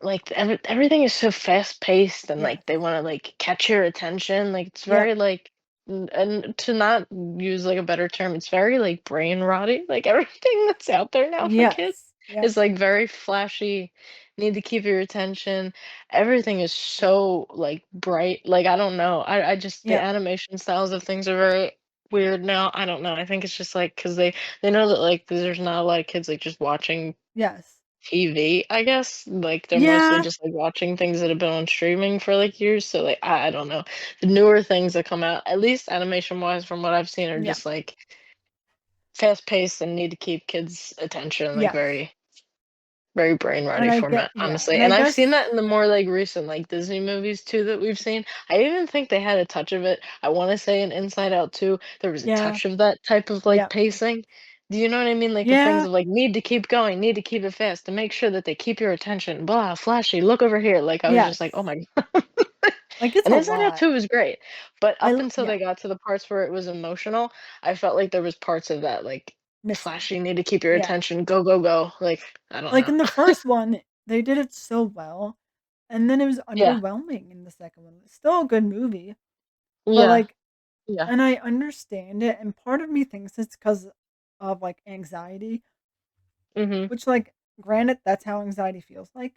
like, everything is so fast-paced and,
Yes.
like, they wanna, like, catch your attention, like, it's
Yep.
very, like and to not use, like, a better term, it's very, like, brain rotty, like, everything that's out there now for kids
Yes. Yep.
is, like, very flashy, need to keep your attention, everything is so, like, bright, like, I don't know, I just the
Yep.
animation styles of things are very weird now, I don't know, I think it's just, like, 'cause they know that, like, there's not a lot of kids, like, just watching
Yes.
TV, I guess, like, they're mostly
Yeah.
just, like, watching things that have been on streaming for, like, years, so, like, I don't know. The newer things that come out, at least animation-wise from what I've seen, are
Yeah.
just, like, fast-paced and need to keep kids' attention, like,
Yes.
very very brain
And
rotty
I get
format,
yeah,
honestly.
and I
And I've seen
guess
that in the more like recent like Disney movies too that we've seen. I even think they had a touch of it. I want to say in Inside Out 2, there was a
yeah,
touch of that type of like
yeah,
pacing. Do you know what I mean? Like the things
yeah,
of like need to keep going, need to keep it fast to make sure that they keep your attention. Blah, flashy, look over here. Like I was just
yes.
like, oh my.
Like, it's
And
a
Inside Out
lot.
2 was great. But up until
Yeah,
they got to the parts where it was emotional, I felt like there was parts of that like
missing.
flashy, need to keep your
Yeah.
attention, go, go, go. Like, I don't
Like,
know.
in the first one, they did it so well, and then it was
Yeah.
underwhelming in the second one. It's still a good movie, but,
Yeah.
like
Yeah.
and I understand it, and part of me thinks it's because of, like, anxiety,
Mhm.
which, like, granted, that's how anxiety feels like,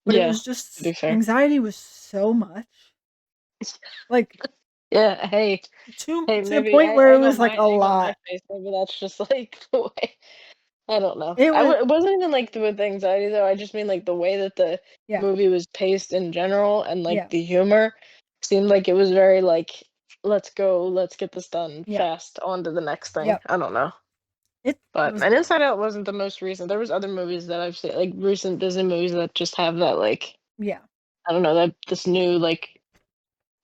but it
Yeah,
was
to be
just
fair.
anxiety was so much, like,
Yeah, hey, hey,
to the
maybe
point where it
egg on
was, like,
my
a
egg on my
lot.
face. Maybe that's just like the way. I don't know.
It was
It wasn't even like with anxiety though. I just mean like the way that the
yeah,
movie was paced in general and like
yeah,
the humor seemed like it was very like let's go, let's get this done
yeah,
fast, on to the next thing.
yep.
I don't know.
It
But
was
and
good.
Inside Out wasn't the most recent. There was other movies that I've seen, like recent Disney movies that just have that like
Yeah,
I don't know, that this new like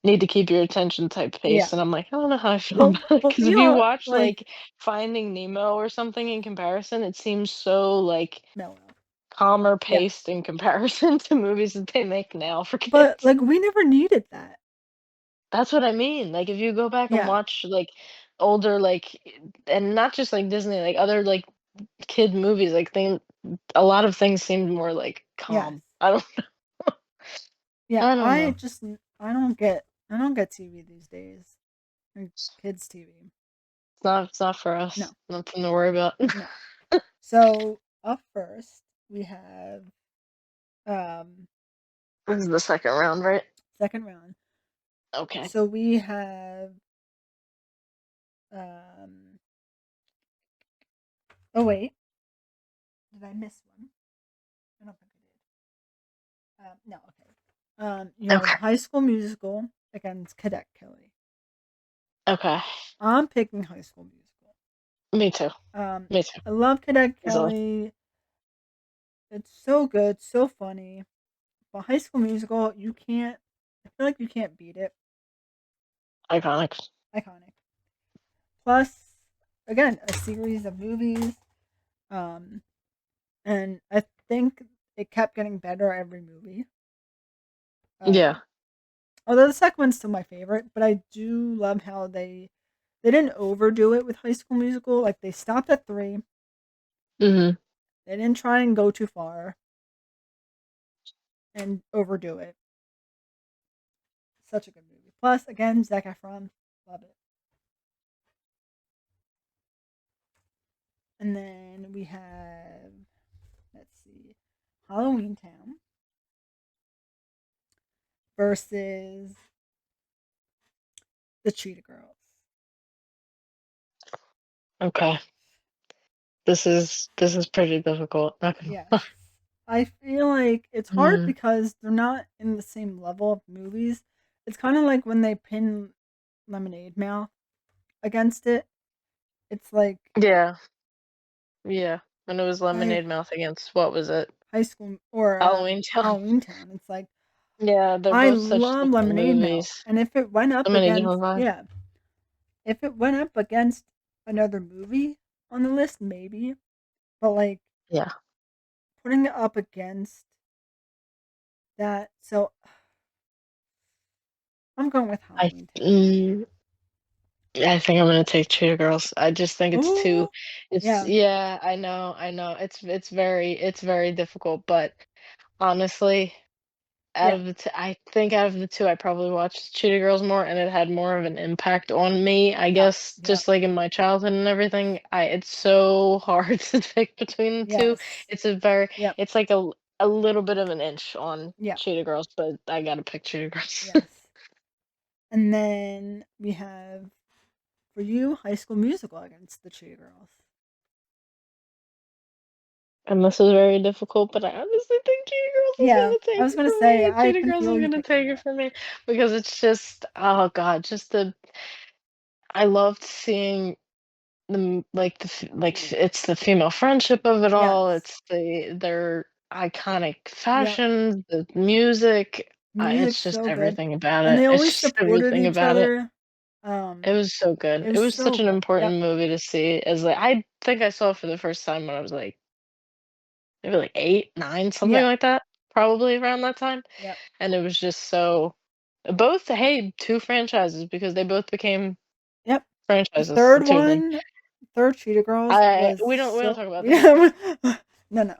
need to keep your attention type pace,
yeah.
and I'm like, I don't know how I feel
Well
about it.
well,
Because if
you
you
know,
watch,
like
like, Finding Nemo or something in comparison, it seems so, like,
mellow.
calmer
Yeah.
paced in comparison to movies that they make now for
But,
kids.
like, we never needed that.
That's what I mean, like, if you go back and
Yeah.
watch, like, older, like and not just, like, Disney, like, other, like, kid movies, like, a lot of things seemed more, like,
Yes.
calm. I don't
Yeah,
I don't know.
I don't get TV these days. Like, kids TV.
It's not for
No,
us. Nothing to worry about.
no. So, up first, we have, um,
This is the second round, right?
second round.
Okay.
So we have, um oh, wait. Did I miss one? I don't think I did. No, okay. You have
Okay.
High School Musical against Cadet Kelly.
Okay.
I'm picking High School Musical.
Me too.
Um,
Me too.
I love Cadet
So
Kelly. It's so good, so funny. But High School Musical, you can't. I feel like you can't beat it.
iconic.
Iconic. Plus, again, a series of movies. Um, and I think it kept getting better every movie.
Yeah.
Um, although the second one's still my favorite, but I do love how they didn't overdo it with High School Musical. Like, they stopped at 3.
Mhm.
They didn't try and go too far and overdo it. Such a good movie. Plus, again, Zac Efron, love it. And then we have, let's see, Halloween Town versus the Cheetah Girls.
Okay. This is pretty difficult. Not gonna
Yes.
lie.
I feel like it's hard
Mm.
because they're not in the same level of movies. It's kind of like when they pin Lemonade Mouth against it. It's like
Yeah. Yeah. When it was
I
Lemonade Mouth against what was it?
High School or
Halloween Town.
Halloween Town. It's like
Yeah, they're
I
both such
love
different
Lemonade Mouth,
movies.
and if it went
So
up
many
against
different vibes.
yeah, if it went up against another movie on the list, maybe. But like
Yeah.
putting it up against that, so I'm going with
I
Halloween Town.
mm, I think I'm gonna take Cheetah Girls. I just think it's too
Ooh,
it's
yeah,
yeah, I know. It's very difficult, but honestly, out
yeah,
of the I think out of the 2, I probably watched Cheetah Girls more, and it had more of an impact on me, I
yeah,
guess,
yeah,
just, like, in my childhood and everything. I It's so hard to pick between the 2.
yes,
It's a very
yep,
it's like a little bit of an inch on
yeah,
Cheetah Girls, but I gotta pick Cheetah Girls.
yes. And then we have for you High School Musical against the Cheetah Girls.
And this is very difficult, but I honestly think Cheetah Girls is
Yeah,
gonna
I
take
was
it
gonna
for
say
me.
I
Cheetah
can
Girls
feel
is
you
gonna
picking
take it
it.
for me because it's just oh god, just the I loved seeing it's the female friendship of it all.
Yes.
It's their iconic
Yep.
fashion, the music. It's
Music's
just
so good.
everything about
And
it.
they
It's
always
just
supported
everything
each
about it.
other.
It was so good.
It
It
was
was
so
such an
good. Yep.
important movie to see. As like I think I saw it for the first time when I was like maybe like 8, 9, something
Yeah.
like that. Probably around that time.
Yep.
And it was just so both hey, 2 franchises because they both became
Yep. The
franchises, the
third
2 of them.
one, third Cheetah Girls
I
was
we don't
so
talk about that
yeah.
anymore.
No, no.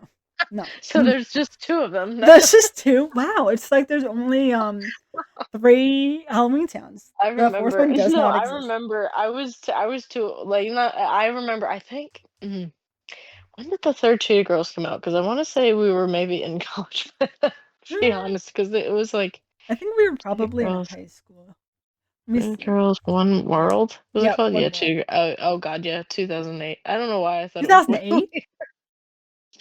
No.
So there's just 2 of them now.
That's just 2. Wow, it's like there's only, 3 Halloween Towns.
I
The 4th
remember
one does
no,
not
I
exist.
remember I was too like, not I remember I think when did the 3rd Cheetah Girls come out? Because I wanna say we were maybe in college, to be
Mm,
honest, because it was like
I think we were
Cheetah
probably in
Girls
high school. Let me
Cheetah
see.
Girls One World? Was it
Yep,
called? Yeah,
One World.
Cheetah oh god, yeah, 2008. I don't know why I thought it was way
2008?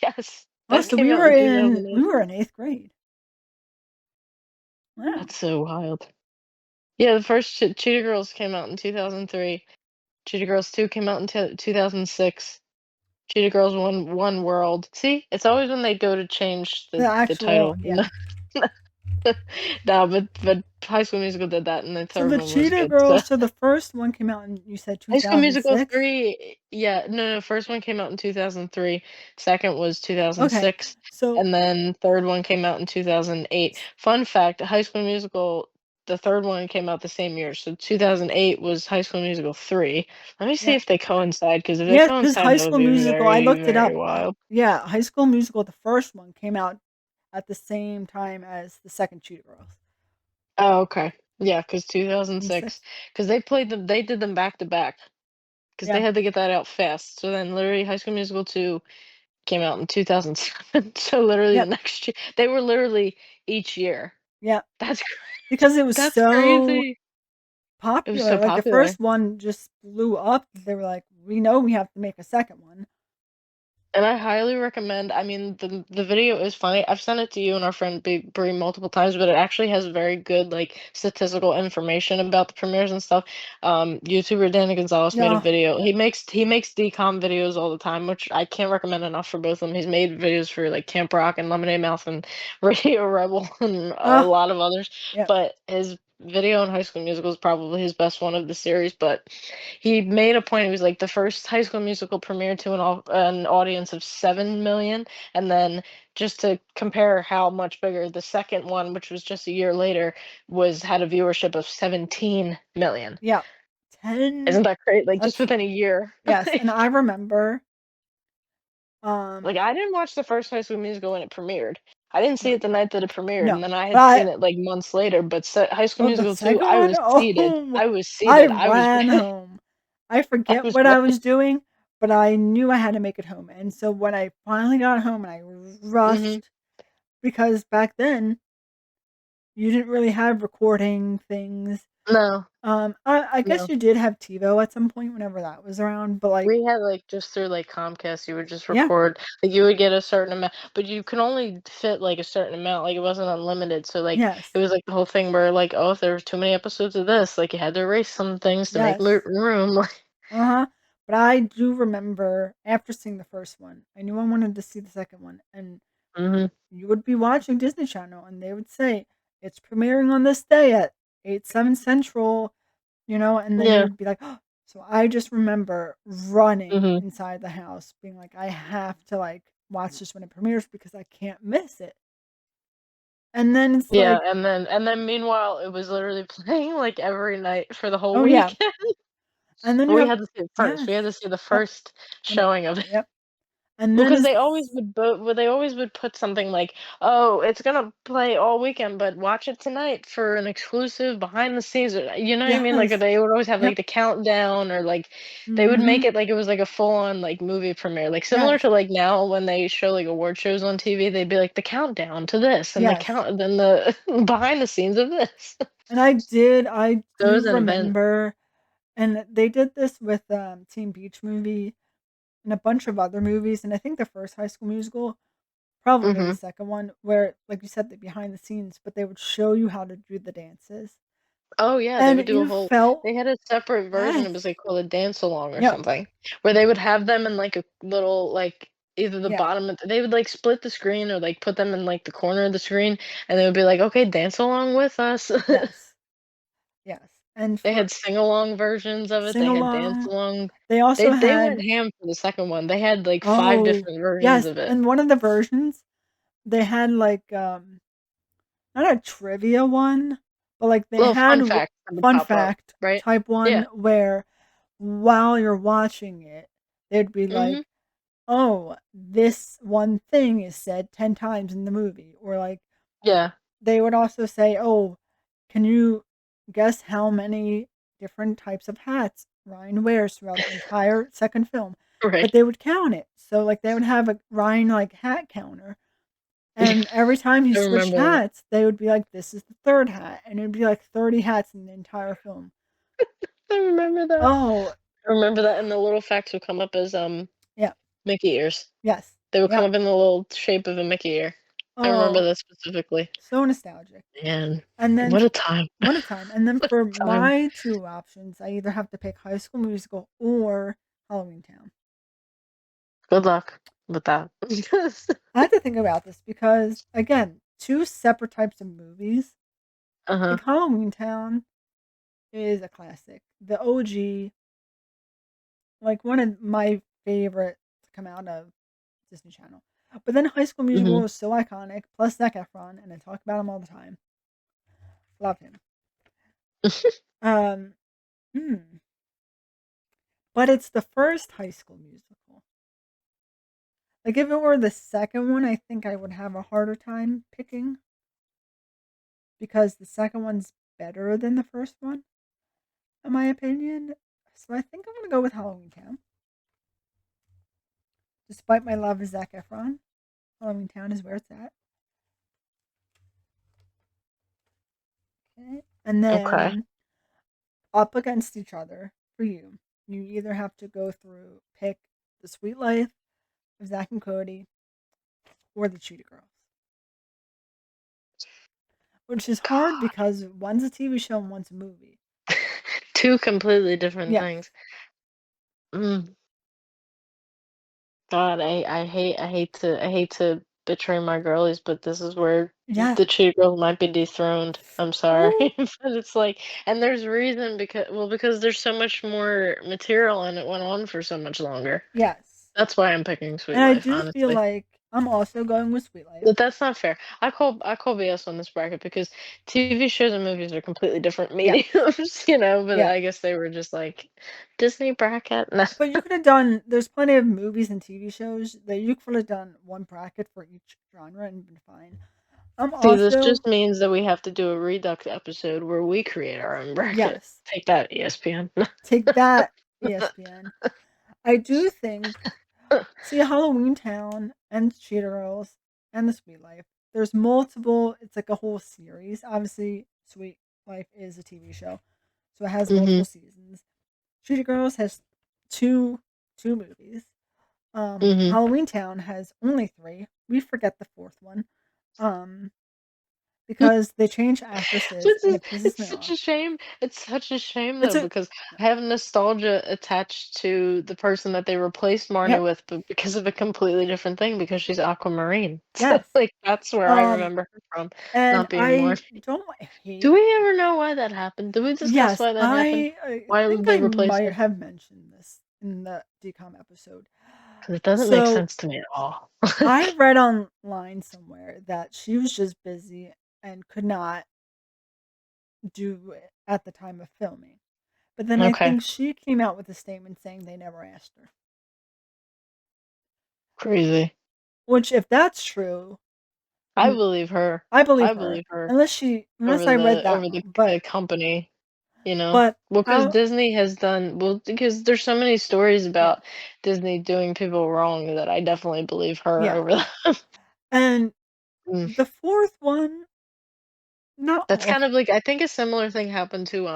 yes,
Oh,
that
so
came
we
out
were
in
in
2008.
we were in 8th grade. Wow.
That's so wild. Yeah, the first Cheetah Girls came out in 2003. Cheetah Girls 2 came out in 2006. Cheetah Girls One World. See, it's always when they go to change
The
the
actual
title.
yeah.
No, but High School Musical did that, and the
So
third
the
one was
Cheetah
good. So
Girls, so the first one came out in you said
High School Musical
2006?
3, yeah, no, first one came out in 2003, second was
Okay.
2006,
So
and then third one came out in 2008. Fun fact, High School Musical, the third one came out the same year, so 2008 was High School Musical 3. Let me see
yeah.
if they coincide, because if they
Yeah, because
coincide,
High
that would
School
be
Musical, I
very,
looked it
very
up.
wild.
Yeah, High School Musical, the first one came out at the same time as the second Cheetah Girls.
Oh, okay. Yeah, because 2006,
6.
because they did them back to back, because they
Yeah.
had to get that out fast. So then, literally, High School Musical 2 came out in 2007. So literally the
Yep.
next year, they were literally each year.
Yep.
That's
Because it was
that's
so
crazy. It was so
popular. Like the
popular.
first one just blew up. They were like, "We know we have to make a second one."
And I highly recommend. I mean, the video is funny. I've sent it to you and our friend Bree multiple times, but it actually has very good like statistical information about the premieres and stuff. YouTuber Danny Gonzalez made a
Yeah.
video.
Yep.
He makes decom videos all the time, which I can't recommend enough for both of them. He's made videos for like Camp Rock and Lemonade Mouth and Radio Rebel and a
Oh,
lot of others.
yep.
But his video on High School Musical is probably his best one of the series. But he made a point. He was like, the first High School Musical premiered to an audience of 7 million, and then just to compare how much bigger the second one, which was just a year later, was had a viewership of 17 million.
Yeah. 10
Isn't that great? Like just
that's
within a year.
yes, and I remember
Like
um
I didn't watch the first High School Musical when it premiered. I didn't see
no.
it the night that it premiered, and
No.
then I
But
had seen it like months later. But High School
the
Musical 2,
second
I
one,
was seated.
oh,
I was
I
seated. I was
ran
ready.
home. I
I
forget
was
what I
ready.
was doing, but I knew I had to make it home. And so when I finally got home and I
Hmm.
rushed, because back then you didn't really have recording things.
No,
I guess
no.
you did have TiVo at some point whenever that was around, but like,
We had, like, just through, like, Comcast, you would just
yeah,
record like, you would get a certain amount, but you can only fit, like, a certain amount, like, it wasn't unlimited, so, like,
yes,
it was, like, the whole thing where, like, oh, if there was too many episodes of this, like, you had to erase some things to make
yes,
room, like
uh-huh. But I do remember after seeing the first one, I knew I wanted to see the second one, and
mhm.
you would be watching Disney Channel and they would say, "It's premiering on this day at 8, 7 Central," and then you
Yeah,
would be like, "Oh." So I just remember running
mhm.
inside the house being like, "I have to, like, watch this when it premieres because I can't miss it." And then it's
Yeah,
like
and then meanwhile, it was literally playing, like, every night for the whole
oh, yeah.
weekend.
And then
But
you
we
have
had to see it first,
yes.
we had to see the
Yep.
first
When it
showing of it.
yep. And
Well,
then
because
it's
they always would put something like, "Oh, it's gonna play all weekend, but watch it tonight for an exclusive behind the scenes," or you know what I mean? Like,
yes.
they would always have,
Yep.
like, the countdown or, like, they would make
Mhm.
it like it was, like, a full-on, like, movie premiere, like, similar
Yes.
to, like, now when they show, like, award shows on TV, they'd be like, "The countdown to this," and
Yes.
then the behind the scenes of this.
And I
So it
do
was an event.
remember and they did this with, Teen Beach Movie and a bunch of other movies, and I think the first High School Musical, probably the
Mhm.
second one, where, like you said, the behind the scenes, but they would show you how to do the dances.
Oh, yeah, they
and
would do a
you
whole
felt
they had a separate version, it was,
yes.
like, called a dance-along or
Yep.
something, where they would have them in, like, a little, like either the
Yeah.
bottom of they would, like, split the screen or, like, put them in, like, the corner of the screen, and they would be like, "Okay, dance along with us."
Yes. Yes. And
They
for
had sing-along versions of it, they had
sing-along,
dance-along.
they also
They
had
went ham for the second one, they had, like, 5
oh,
different versions
yes,
of it.
and one of the versions, they had, like, not a trivia one, but, like, they
Little
had
fun
w
facts that would
fun
pop up,
fact
right?
type one
Yeah.
where while you're watching it, they'd be like,
Mhm.
"Oh, this one thing is said 10 times in the movie," or, like,
Yeah.
they would also say, "Oh, can you guess how many different types of hats Ryan wears throughout the entire second film?" But
Right.
they would count it. So, like, they would have a Ryan, like, hat counter, and every time he
I
switched
remember that.
hats, they would be like, "This is the 3rd hat," and it'd be like 30 hats in the entire film.
I remember that.
Oh,
I remember that, and the little facts would come up as,
yeah,
Mickey ears.
yes,
They would come
yeah.
up in the little shape of a Mickey ear. I remember
Oh,
that specifically.
so nostalgic.
Man,
And then
what a time.
what a time. And then for
Time.
my 2 options, I either have to pick High School Musical or Halloween Town.
Good luck with that.
I had to think about this because, again, 2 separate types of movies.
Uh-huh.
Like, Halloween Town is a classic. The OG, like, one of my favorite to come out of Disney Channel. But then High School Musical
Mhm.
is so iconic, plus Zac Efron, and I talk about him all the time. Love him. Um, hmm, but it's the first High School Musical. Like, if it were the second one, I think I would have a harder time picking because the second one's better than the first one, in my opinion. So I think I'm gonna go with Halloween Town. Despite my love of Zac Efron, Halloween Town is where it's at. Okay. And
Okay.
then up against each other for you, you either have to go through pick The Sweet Life of Zack and Cody or The Cheetah Girls, which is hard
God.
because one's a TV show and one's a movie.
2 completely different
Yes.
things. Mm. God, I hate to betray my girlies, but this is where
Yes.
the Cheetah Girls might be dethroned. I'm sorry,
Ooh.
but it's like, and there's reason because there's so much more material and it went on for so much longer.
Yes.
That's why I'm picking Sweet
And I
Life,
do feel
honestly.
like I'm also going with Sweet Life.
But that's not fair. I call BS on this bracket because TV shows and movies are completely different
Yes.
mediums, but
Yeah.
I guess they were just like Disney bracket. No.
But you could have done there's plenty of movies and TV shows that you could have done one bracket for each genre and been fine. I'm
See, this
also
just means that we have to do a Redux episode where we create our own bracket.
yes.
Take that, ESPN.
Take that, ESPN. I do think see Halloween Town and Cheetah Girls and The Sweet Life. There's multiple it's like a whole series. Obviously, Sweet Life is a TV show, so it has multiple
Mhm.
seasons. Cheetah Girls has two two movies.
Mhm.
Halloween Town has only 3. We forget the 4th one, um, because they change actresses,
This
and
is
it pisses
it's
me
such
off.
a shame. It's such a shame
It's
though
a
because I have nostalgia attached to the person that they replaced Marnie
yep,
with, but because of a completely different thing because she's Aquamarine. So
yes.
like that's where I
Um,
remember her from,
and
not being
I
Marnie.
don't
Do
hate
we ever know why that happened? Did we discuss
yes,
why that happened?
I
Why
think
they
I
replaced
might
her?
have mentioned this in the decom episode.
Because it doesn't make
So,
sense to me at all.
I read online somewhere that she was just busy and could not do it at the time of filming. But then I
Okay,
think she came out with a statement saying they never asked her.
crazy.
Which, if that's true,
I
mm,
believe her.
I believe
I
her.
believe her
Unless
over
I read
the
that
over the
wrong.
the company.
But
Well, because
how?
Disney has done well, because there's so many stories
Yeah,
about Disney doing people wrong that I definitely believe her
yeah.
over them.
And
Mm.
the 4th one, not
That's
all.
kind of like I think a similar thing happened to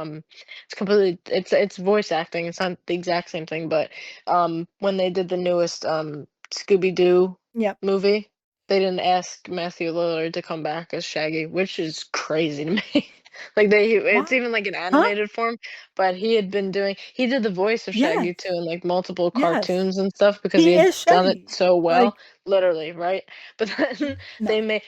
it's voice acting. It's not the exact same thing, but when they did the newest Scooby Doo
Yep.
movie, they didn't ask Matthew Lillard to come back as Shaggy, which is crazy to me. Like it's
What?
even like an
Huh?
animated form, but he did the voice of
Yes.
Shaggy too in like multiple
Yes.
cartoons and stuff because he
He
had
is
done it
Shaggy.
so well,
Like,
literally, right? But then they
no.
made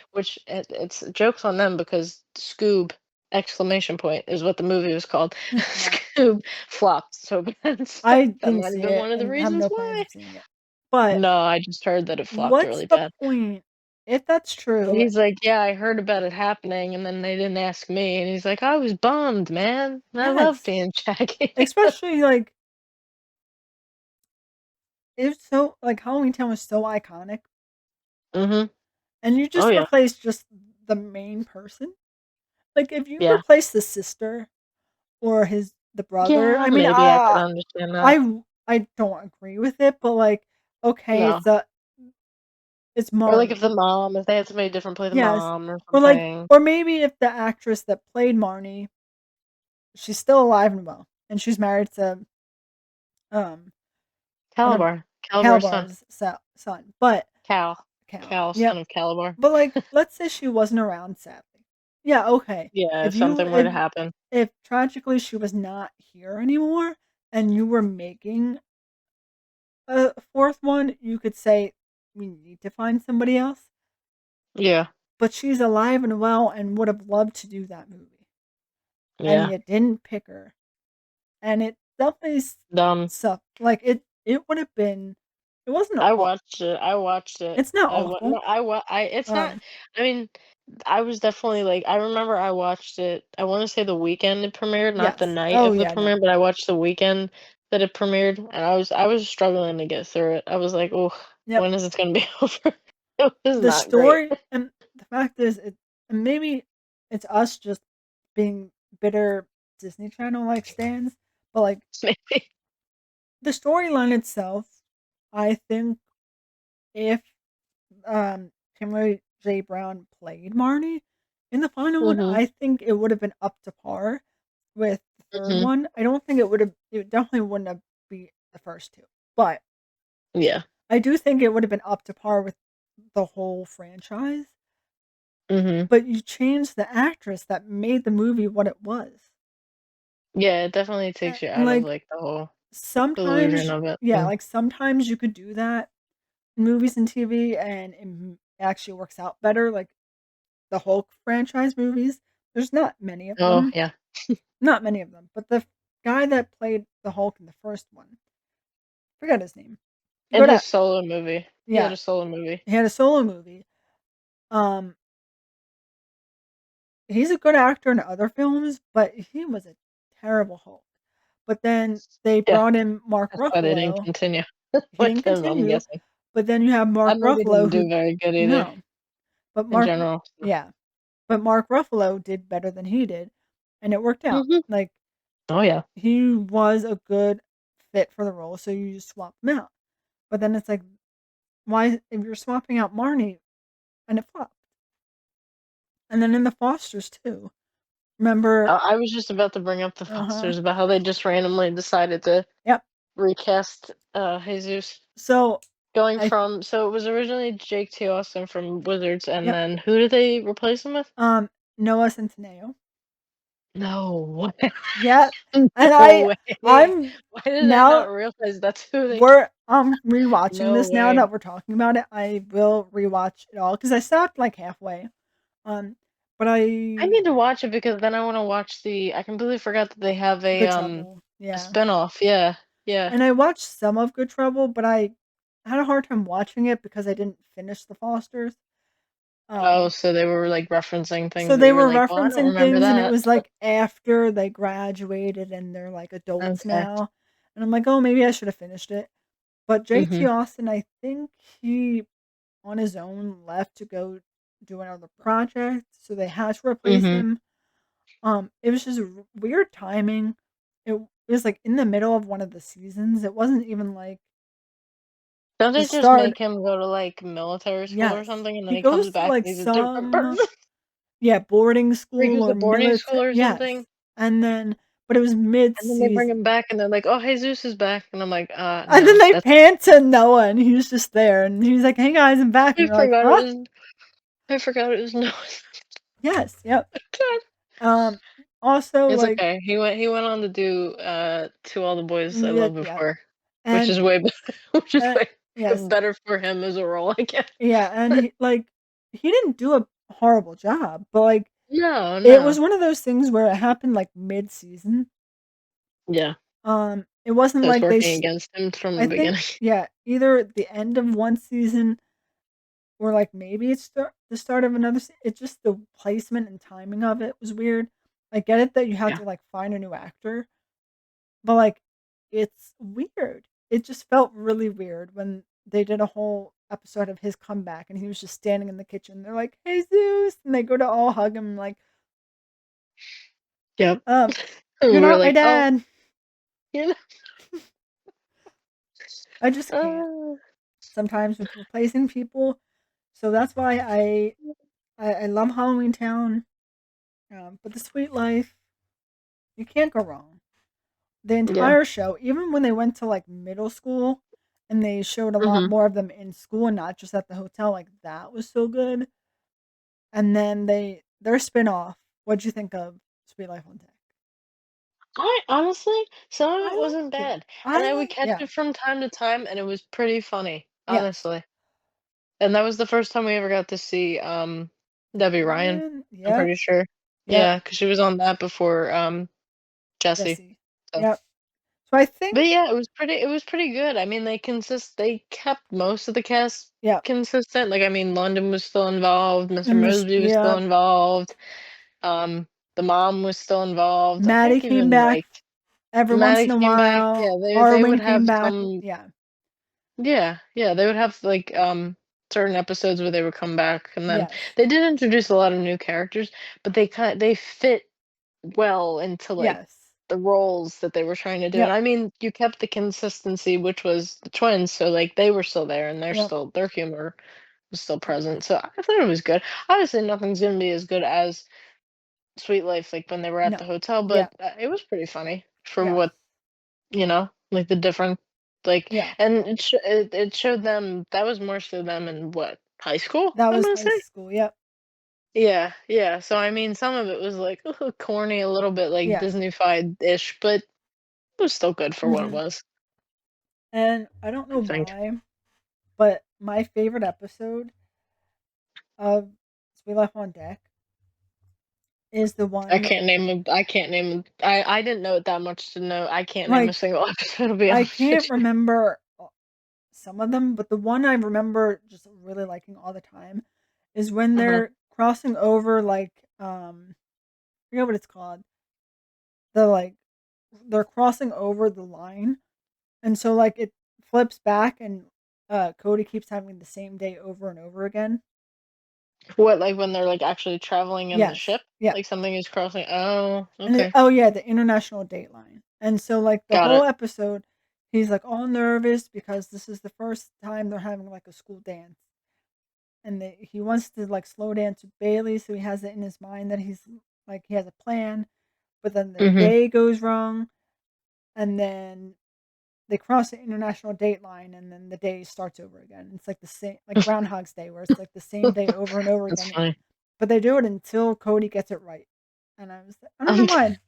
it's jokes on them because Scoob exclamation point is what the movie was called.
No.
Scoob flopped so bad, so
I
that
didn't
might have
see
been
it
one of the
and have
reasons
no plans
why.
of seeing it. But
No, I just heard that it flopped
what's
really
the
bad.
point if that's
And
true?
he's like, "Yeah, I heard about it happening, and then they didn't ask me." And he's like, "I was bummed, man. I love
Yes.
being Shaggy."
Especially, like, it's so like, Halloween Town was so iconic,
Mhm.
and you
Oh,
just
yeah.
replace just the main person. Like, if you
Yeah.
replace the sister or the brother,
Yeah,
I mean,
maybe I could understand that.
I don't agree with it, but, like, okay,
No.
it's
Or, like,
Marnie.
if they had somebody different play the
Yes.
mom or
Or, like,
something.
or maybe if the actress that played Marnie, she's still alive and well, and she's married to, um, I don't
Calabar's son.
Calabar's son, but
Cal.
Cal,
Cal, son
yep.
of Calabar.
But, like, let's say she wasn't around, sadly. Yeah, okay.
Yeah,
If
if
you
something were
if
to happen.
if tragically she was not here anymore and you were making a 4th one, you could say, "We need to find somebody else,"
Yeah.
but she's alive and well and would have loved to do that movie, and
Yeah.
you didn't pick her, and it definitely
Dumb.
like, it would have been it wasn't
I
aw
watched it. I watched it.
it's not
I wa
awful,
no, I it's not
um,
I mean, I was definitely, like I remember I watched it, I wanna say the weekend it premiered, not the
yes.
night
Oh,
of the
yeah,
premiere,
no.
but I watched the weekend that it premiered, and I was struggling to get through it. I was like, "Oh,
Yep.
when is this gonna be over?" It was
The
not great.
story and the fact is and maybe it's us just being bitter Disney Channel, like, stans, but, like,
Maybe.
the storyline itself, I think if, Timothy J. Brown played Marnie in the final one,
Mhm.
I think it would have been up to par with the 3rd
Mhm.
one. I don't think it definitely wouldn't have beat the first 2, but
Yeah.
I do think it would have been up to par with the whole franchise.
Mhm.
But you changed the actress that made the movie what it was.
Yeah, it definitely takes you
And,
out of,
like,
like, the whole illusion
sometimes
of it.
yeah,
Mm.
like, sometimes you could do that in movies and TV, and actually works out better, like, the Hulk franchise movies. There's not many of
Oh,
them.
yeah.
Not many of them, but the guy that played the Hulk in the first one, forgot his name.
In
Good
his
at
solo movie. He had
yeah,
a solo movie.
he had a solo movie. Um, he's a good actor in other films, but he was a terrible Hulk. But then they
Yeah.
brought in Mark
That's why they didn't
Ruffalo.
continue
He
with
didn't
him, I'm
continue,
guessing.
but then you have Mark
That movie didn't
Ruffalo
do
who
very good either
no, but
in
Mark
general, so
yeah, but Mark Ruffalo did better than he did, and it worked out.
Mhm.
Like,
Oh, yeah.
he was a good fit for the role, so you just swap him out. But then it's like, why if you're swapping out Marnie and it flopped. And then in the Fosters too. Remember
I was just about to bring up the
uh-huh.
Fosters, about how they just randomly decided to
Yep.
recast, Jesus.
So
Going
I
from so it was originally Jake T. Austin from Wizards, and
yep.
then who did they replace him with?
Noah Centineo.
No.
Yeah. And
No way.
I'm
Why did I
now
not realize that's who they
I'm rewatching
No
this now
way.
that we're talking about it. I will rewatch it all because I stopped like halfway. Um, but
I
I
need to watch it because then I wanna watch I completely forgot that they have
Good Trouble.
a
Yeah.
spinoff, yeah, yeah.
And I watched some of Good Trouble, but I had a hard time watching it because I didn't finish The Fosters.
Oh,
Um,
so they were, like, referencing
so
things that
they
you were
were
like, "Well, I don't
referencing
remember
things and it
that."
was like after they graduated and they're like adults
Okay.
now. And I'm like, "Oh, maybe I should have finished it." But JT
Mhm,
Austin, I think he on his own left to go do another project, so they had to replace
mhm.
him. It was just weird timing. It was like in the middle of one of the seasons. It wasn't even like
Don't
the
they just
start.
make him go to, like, military school or
Yes,
something, and then
he
he comes
goes to
back
like
and he's a different
some
person?
yeah boarding
Or he
school
goes
or
to boarding
military.
school or
Yes,
something,
and then but it was mid
and then they bring him
season,
back, and they're like, "Oh, Jesus is back," and I'm like,
and then
no,
they
that's
pan to Noah, and he was just there, and he's like, "Hey guys, I'm back," and
I
you're like,
forgot it
"Huh?"
was I forgot it was Noah.
Yes, yep.
God.
Um, Also,
It's
like,
okay. He went on to do To All the Boys I
yeah,
Loved
yeah,
Before, which
and
is way better, which is way
yes,
better for him as a role, I guess.
yeah, and he didn't do a horrible job, but like
No,
it was
no.
one of those things where it happened like mid-season.
Yeah.
It wasn't
So it's
like
working against him from
I
the
think,
beginning.
yeah, either at the end of one season or like maybe it's the start of another. It just the placement and timing of it was weird. I get it that you have
Yeah.
to like find a new actor, but like it's weird. It just felt really weird when they did a whole episode of his comeback and he was just standing in the kitchen. They're like, "Hey Zeus," and they go to all hug him like,
Yep.
"Um,
And
you're
we were
not my
like, "Oh,
dad."
you know."
I just can't
Uh,
sometimes with replacing people. So that's why I love Halloween Town. But The Sweet Life, you can't go wrong. The
yeah.
entire show, even when they went to like middle school and they showed a lot
Mhm.
more of them in school and not just at the hotel, like that was so good. And then their spin-off, what'd you think of Sweet Life on Deck?
I honestly, some of
I
it wasn't
liked it.
bad, and I would catch
Yeah.
it from time to time, and it was pretty funny,
Yes.
honestly. And that was the first time we ever got to see, Debbie Ryan,
Ryan,
I'm
yep,
pretty sure.
yep,
Yeah, because she was on that before, Jesse,
Jesse.
so
Yep. So I think
but yeah, it was pretty good. I mean, they kept most of the cast
yeah.
consistent, like, I mean, London was still involved, Mr.
And this
Mosby was still
yeah,
involved, the mom was still involved, I
Maddie
think
came
even,
back
like,
every once in
Maddie
a
came back, yeah,
while.
they
Arwen
would
came
have
back.
some.
Yeah.
Yeah, yeah, they would have, like, certain episodes where they would come back, and then
Yes.
they did introduce a lot of new characters, but they fit well into, like,
Yes.
the roles that they were trying to do, and
Yep.
I mean, you kept the consistency, which was the twins, so, like, they were still there, and
Yep.
their humor was still present, so I thought it was good. Obviously, nothing's gonna be as good as Sweet Life, like, when they were at the
No.
hotel, but,
Yep.
it was pretty funny for
Yes.
what like, the different like
Yeah.
and it showed them that was more so them in what, high school,
That
I'm
was
gonna
high
say?
school. Yep.
Yeah, yeah, so, I mean, some of it was, like, corny, a little bit, like,
Yeah.
Disneyfied-ish, but it was still good for what it
Mhm.
was,
And I don't
I
know
think.
why, but my favorite episode of Sweet Life on Deck is the one
I can't name I didn't know it that much to know I can't name a
like
single episode, to be
I
honest
can't
with you.
remember some of them, but the one I remember just really liking all the time is when
Uh-huh.
they're crossing over like I forget what it's called. The like they're crossing over the line and so like it flips back and Cody keeps having the same day over and over again.
What, like, when they're, like, actually traveling in the
Yes.
ship?
Yeah.
Like, something is crossing oh,
And
okay.
oh yeah, the international date line. And so like the
Got
whole
it.
episode he's like all nervous because this is the first time they're having like a school dance. And he wants to like slow dance with Bailey, so he has it in his mind that he's like he has a plan, but then the
Mhm.
day goes wrong, and then they cross the international date line, and then the day starts over again. It's like the same, like Groundhog's Day, where it's like the same day over and over
That's
again.
funny.
But they do it until Cody gets it right, and I don't know
Um
why.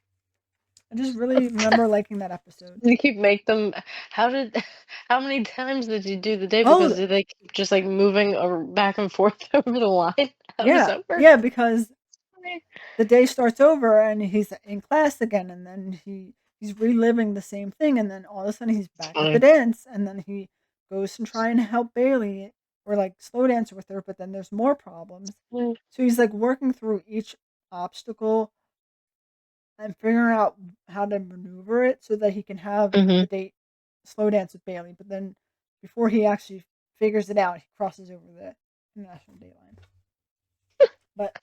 I just really remember liking that episode.
You keep make them how did how many times did you do the day?
Oh
Because did they keep just, like, moving back and forth over the line? How does
yeah,
that work?
yeah, because the day starts over and he's in class again and then he's reliving the same thing and then all of a sudden he's
It's
back at the
funny.
dance and then he goes and try and help Bailey or like slow dance with her but then there's more problems.
Mm,
So he's like working through each obstacle and figuring out how to maneuver it so that he can have
mhm.
the date slow dance with Bailey. But then before he actually figures it out, he crosses over the international date line. But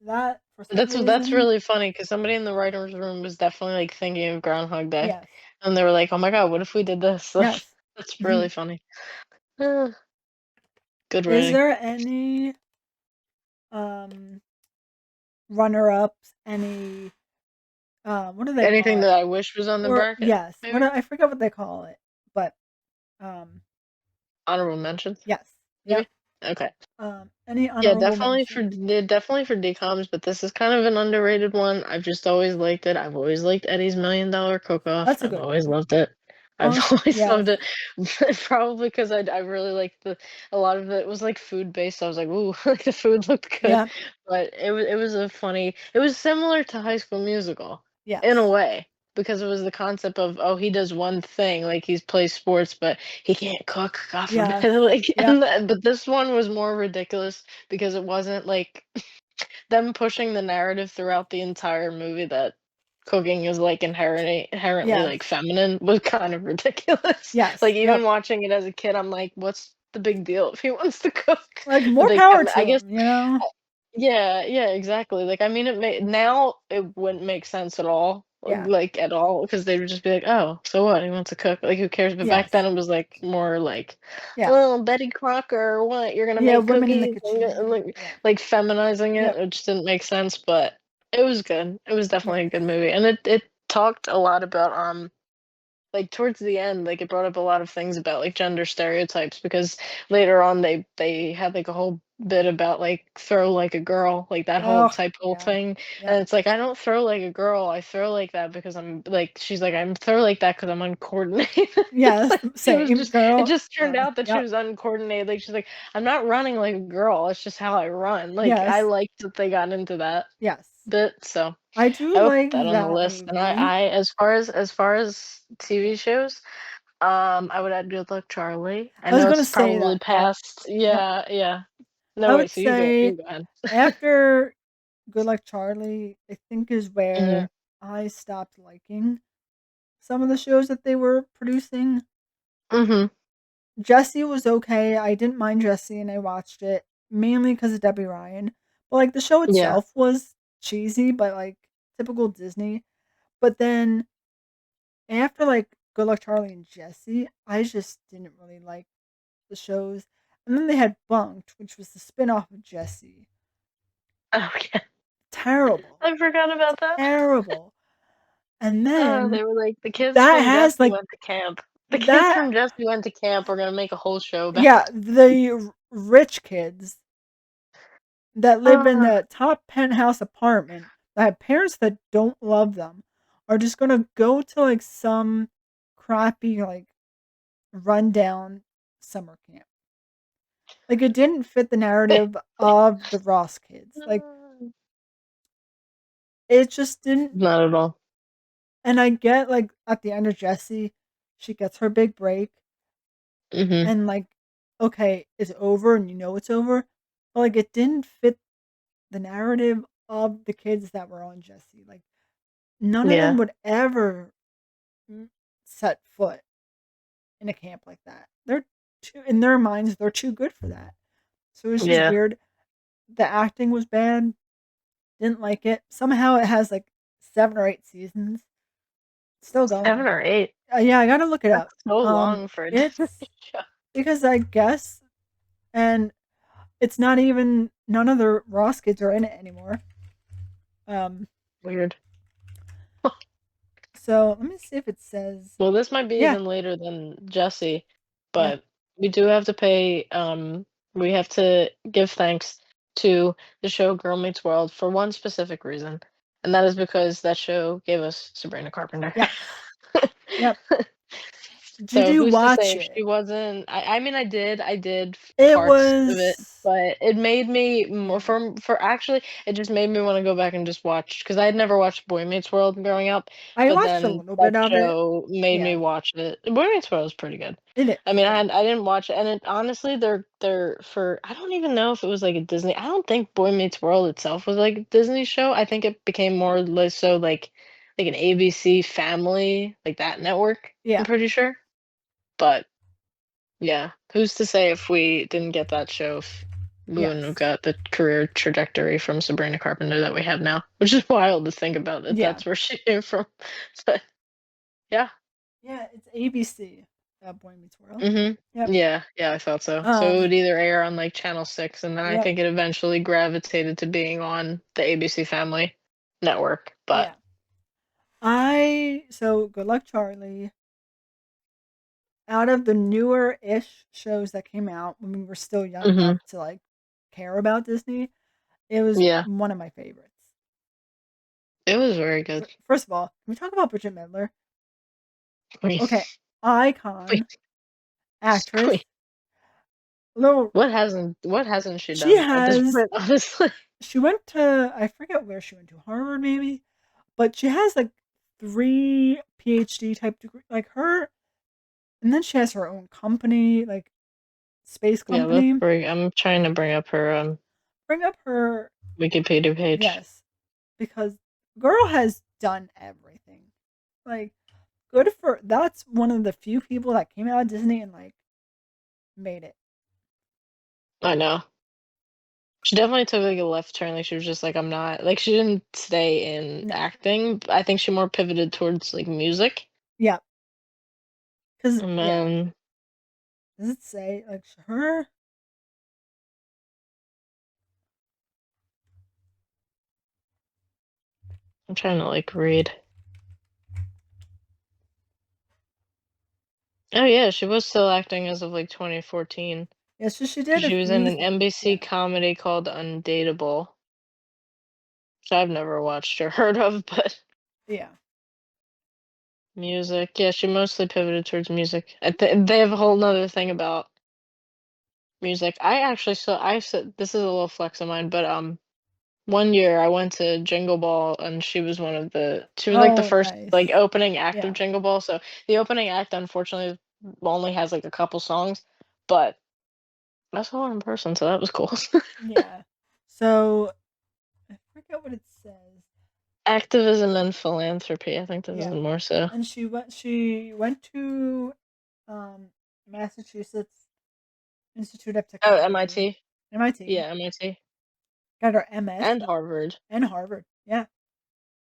that for some
That's
reason,
really funny because somebody in the writer's room was definitely, like, thinking of Groundhog Day,
yes.
and they were like, "Oh my god, what if we did this?" Like,
Yes.
that's
Mhm.
really funny. Uh, Good
Is
writing.
there any, um, runner-ups, any, what do they call
Anything
it?
that I wish was on the
Or
bracket,
yes,
maybe?
I forget what they call it, but, um,
Honorable mentions,
yes. Yep.
maybe? Okay.
Any
Yeah,
honorable mentions?
definitely for DComs, but this is kind of an underrated one. I've just always liked it. I've always liked Eddie's $1 Million Cook-Off.
That's a
I've
good
always
one.
loved it. I've
Honest,
always
yes,
loved it. Probably because I really liked a lot of it was like food based. So I was like, ooh, like the food looked good.
yeah,
But it was similar to High School Musical in a
yes,
way because it was the concept of, oh, he does one thing, like he's plays sports, but he can't cook, God forbid.
yes,
Like,
yep,
but this one was more ridiculous because it wasn't like them pushing the narrative throughout the entire movie that cooking is like inherently
yes,
like feminine was kind of ridiculous.
yes,
Like even
yep.
watching it as a kid, I'm like, what's the big deal if he wants to cook?
Like
But
more
they
power
kept, I
to
guess,
him, you know?
yeah, yeah, exactly. Like, I mean, now it wouldn't make sense at all,
Yeah,
like at all, because they would just be like, "Oh, so what? He wants to cook. Like, who cares?" But back then,
yes,
it was like more like,
yeah,
"Oh, Betty Crocker, or what? You're gonna
yeah.
make
Women in the
cookies?" And
kitchen. Yeah,
like feminizing it.
yep,
It just didn't make sense, but it was good. It was definitely a
yes,
good movie, and it talked a lot about like towards the end, like it brought up a lot of things about like gender stereotypes because later on they had like a whole bit about like throw like a girl, like that
oh
whole
yeah,
thing. And
yep,
it's like I don't throw like a girl, I throw like that because I'm like she's like I'm throw like that because I'm uncoordinated. It's
yes.
like
Same
it
girl.
just turned
Yeah,
out that she
yep,
was uncoordinated. Like she's like, I'm not running like a girl, it's just how I run. Like I
yes,
liked that they got into that
yes.
bit, so
I
I
do
will put
like
that on the
that
list. And
movie.
as far as TV shows, I would add Good Luck Charlie. I
I was
know
gonna
it's
say
probably
that. Yep,
past.
yep.
Yeah, yeah.
I
No,
would
wait. So you go.
say
You go ahead.
after Good Luck Charlie, I think is
Mhm.
where I stopped liking some of the shows that they were producing.
Mhm.
Jesse was okay. I didn't mind Jesse and I watched it mainly because of Debbie Ryan. But like the show
Yeah.
itself was cheesy, but like typical Disney. But then after like Good Luck Charlie and Jesse, I just didn't really like the shows. And then they had Bunked, which was the spin-off of Jesse.
Okay.
Terrible.
I forgot about that.
Terrible. And
Oh,
then
they were like the kids
that
from
has
Jesse
like
went to camp. The kids
that
from Jesse went to camp. We're gonna make a whole show about.
yeah, the rich kids that live in
Oh,
the top penthouse apartment that have parents that don't love them are just gonna go to like some crappy like rundown summer camp. Like it didn't fit the narrative of the Ross kids. Like
no.
it just didn't.
Not at all.
And I get like at the end of Jesse, she gets her big break
Mhm.
and like okay, it's over and you know it's over. But like it didn't fit the narrative of the kids that were on Jesse. Like none of them
Yeah.
would ever set foot in a camp like that. They're too in their minds, they're too good for that. So it's just
Yeah.
weird. The acting was bad. Didn't like it. Somehow it has like 7 or 8 seasons. Still
7
going.
or 8.
Yeah, I gotta look it up.
That's so long for a Disney
It's
show.
because I guess, and it's not even none of the Ross kids are in it anymore. Um,
Weird.
so let me see if it says.
Well, this might be
Yeah,
even later than Jesse,
yeah.
but we do have to pay, we have to give thanks to the show Girl Meets World for one specific reason, and that is because that show gave us Sabrina Carpenter.
Yes. Yep. Did
So
you
who's to say
watch
if
it?
she wasn't I mean I did
It
parts of it,
was
but it made me more
yeah.
for actually it just made me want to go back and just watch because I had never watched Boy Meets World growing up,
I
but
watched a
then
little
that
bit of it.
show made me
Yeah.
watch it. Boy Meets World is pretty good.
It is.
I mean,
Yeah.
I didn't watch it, and it honestly they're for I don't even know if it was like a Disney. I don't think Boy Meets World itself was like a Disney show. I think it became more so like an ABC Family like that network. I'm
Yeah.
pretty sure, but. Yeah, who's to say if we didn't get that show, if we wouldn't have
Yes.
got the career trajectory from Sabrina Carpenter that we have now, which is wild to think about that
Yeah.
that's where she came from. But yeah,
Yeah, it's ABC. Boy Meets World.
mhm,
Yep.
yeah, yeah, I thought so. So it
Um.
would either air on like Channel 6, and then I
Yep.
think it eventually gravitated to being on the ABC Family network. But
Yeah. I so Good Luck Charlie. out of the newer-ish shows that came out when we were still young
Hmm.
enough to like care about Disney, it was
Yeah,
one of my favorites.
it was very good.
First of all, can we talk about Bridget Midler?
Queen,
Okay,
queen,
icon, actress.
queen.
Little,
What hasn't she
she
done at this
has.
point? Honestly,
She went to, I forget where she went to, Harvard maybe, but she has like 3 PhD type degree, like her, and then she has her own company, like space
yeah. Let's
company.
bring. I'm trying to bring up her
Bring up her,
Wikipedia page.
yes, because girl has done everything. Like, good for, that's one of the few people that came out of Disney and like made it.
I know. She definitely took like a left turn. Like she was just like, I'm not like she didn't stay in
No,
acting. I think she more pivoted towards like music.
yeah, because
And
yeah,
then
does it say like her?
I'm trying to like read. Oh yeah, she was still acting as of like 2014
Yeah, so she did
because
a
she was in
few
an
things.
NBC
Yeah,
comedy called Undateable, which I've never watched or heard of, but
yeah,
music. Yeah, she mostly pivoted towards music. They have a whole nother thing about music. I actually saw. I said this is a little flex of mine, but one year I went to Jingle Ball and she was like the
oh,
first like
nice.
opening act of
Yeah,
Jingle Ball. So the opening act unfortunately only has like a couple songs, but I saw her in person, so that was cool.
yeah. So I forget what it says.
Activism and philanthropy, I think this is
Yeah,
more so.
and she went to um, Massachusetts Institute of
Oh,
Technology,
MIT.
MIT.
Yeah, MIT.
Got her MS
And Harvard.
and Harvard. Yeah,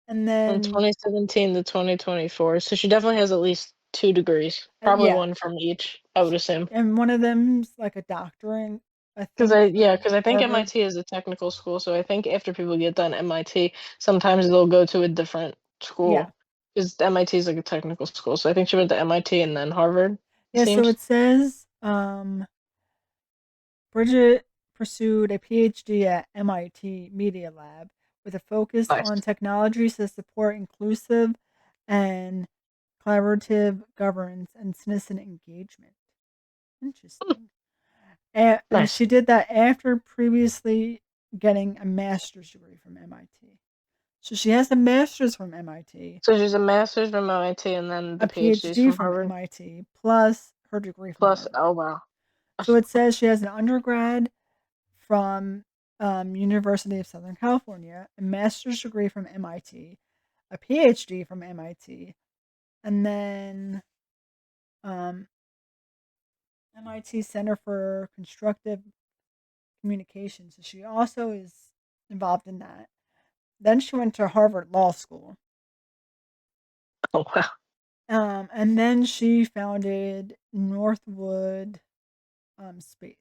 and
From
then
2017 to 2024. So she definitely has at least 2 degrees. Probably
yeah,
one from each, I would assume.
and one of them's like a doctorate, I
Because
think, from
I think
Harvard.
MIT is a technical school, so I think after people get done MIT, sometimes they'll go to a different
Yeah,
school. Because MIT is like a technical school, so I think she went to MIT and then Harvard. It
yeah. So
seems.
it says Bridget pursued a PhD at MIT Media Lab with a focus
Nice.
on technologies to support inclusive and collaborative governance and citizen engagement. Interesting. And
Nice.
she did that after previously getting a master's degree from MIT. So she has a master's from MIT,
So she's a master's from MIT and then
a
the PhDs
PhD
from
from
Harvard.
MIT, plus her degree from
Plus,
Harvard.
oh wow.
So it says she has an undergrad from University of Southern California, a master's degree from MIT, a PhD from MIT, and then um, MIT Center for Constructive Communication. So she also is involved in that. Then she went to Harvard Law School.
Oh wow.
And then she founded Northwood Space.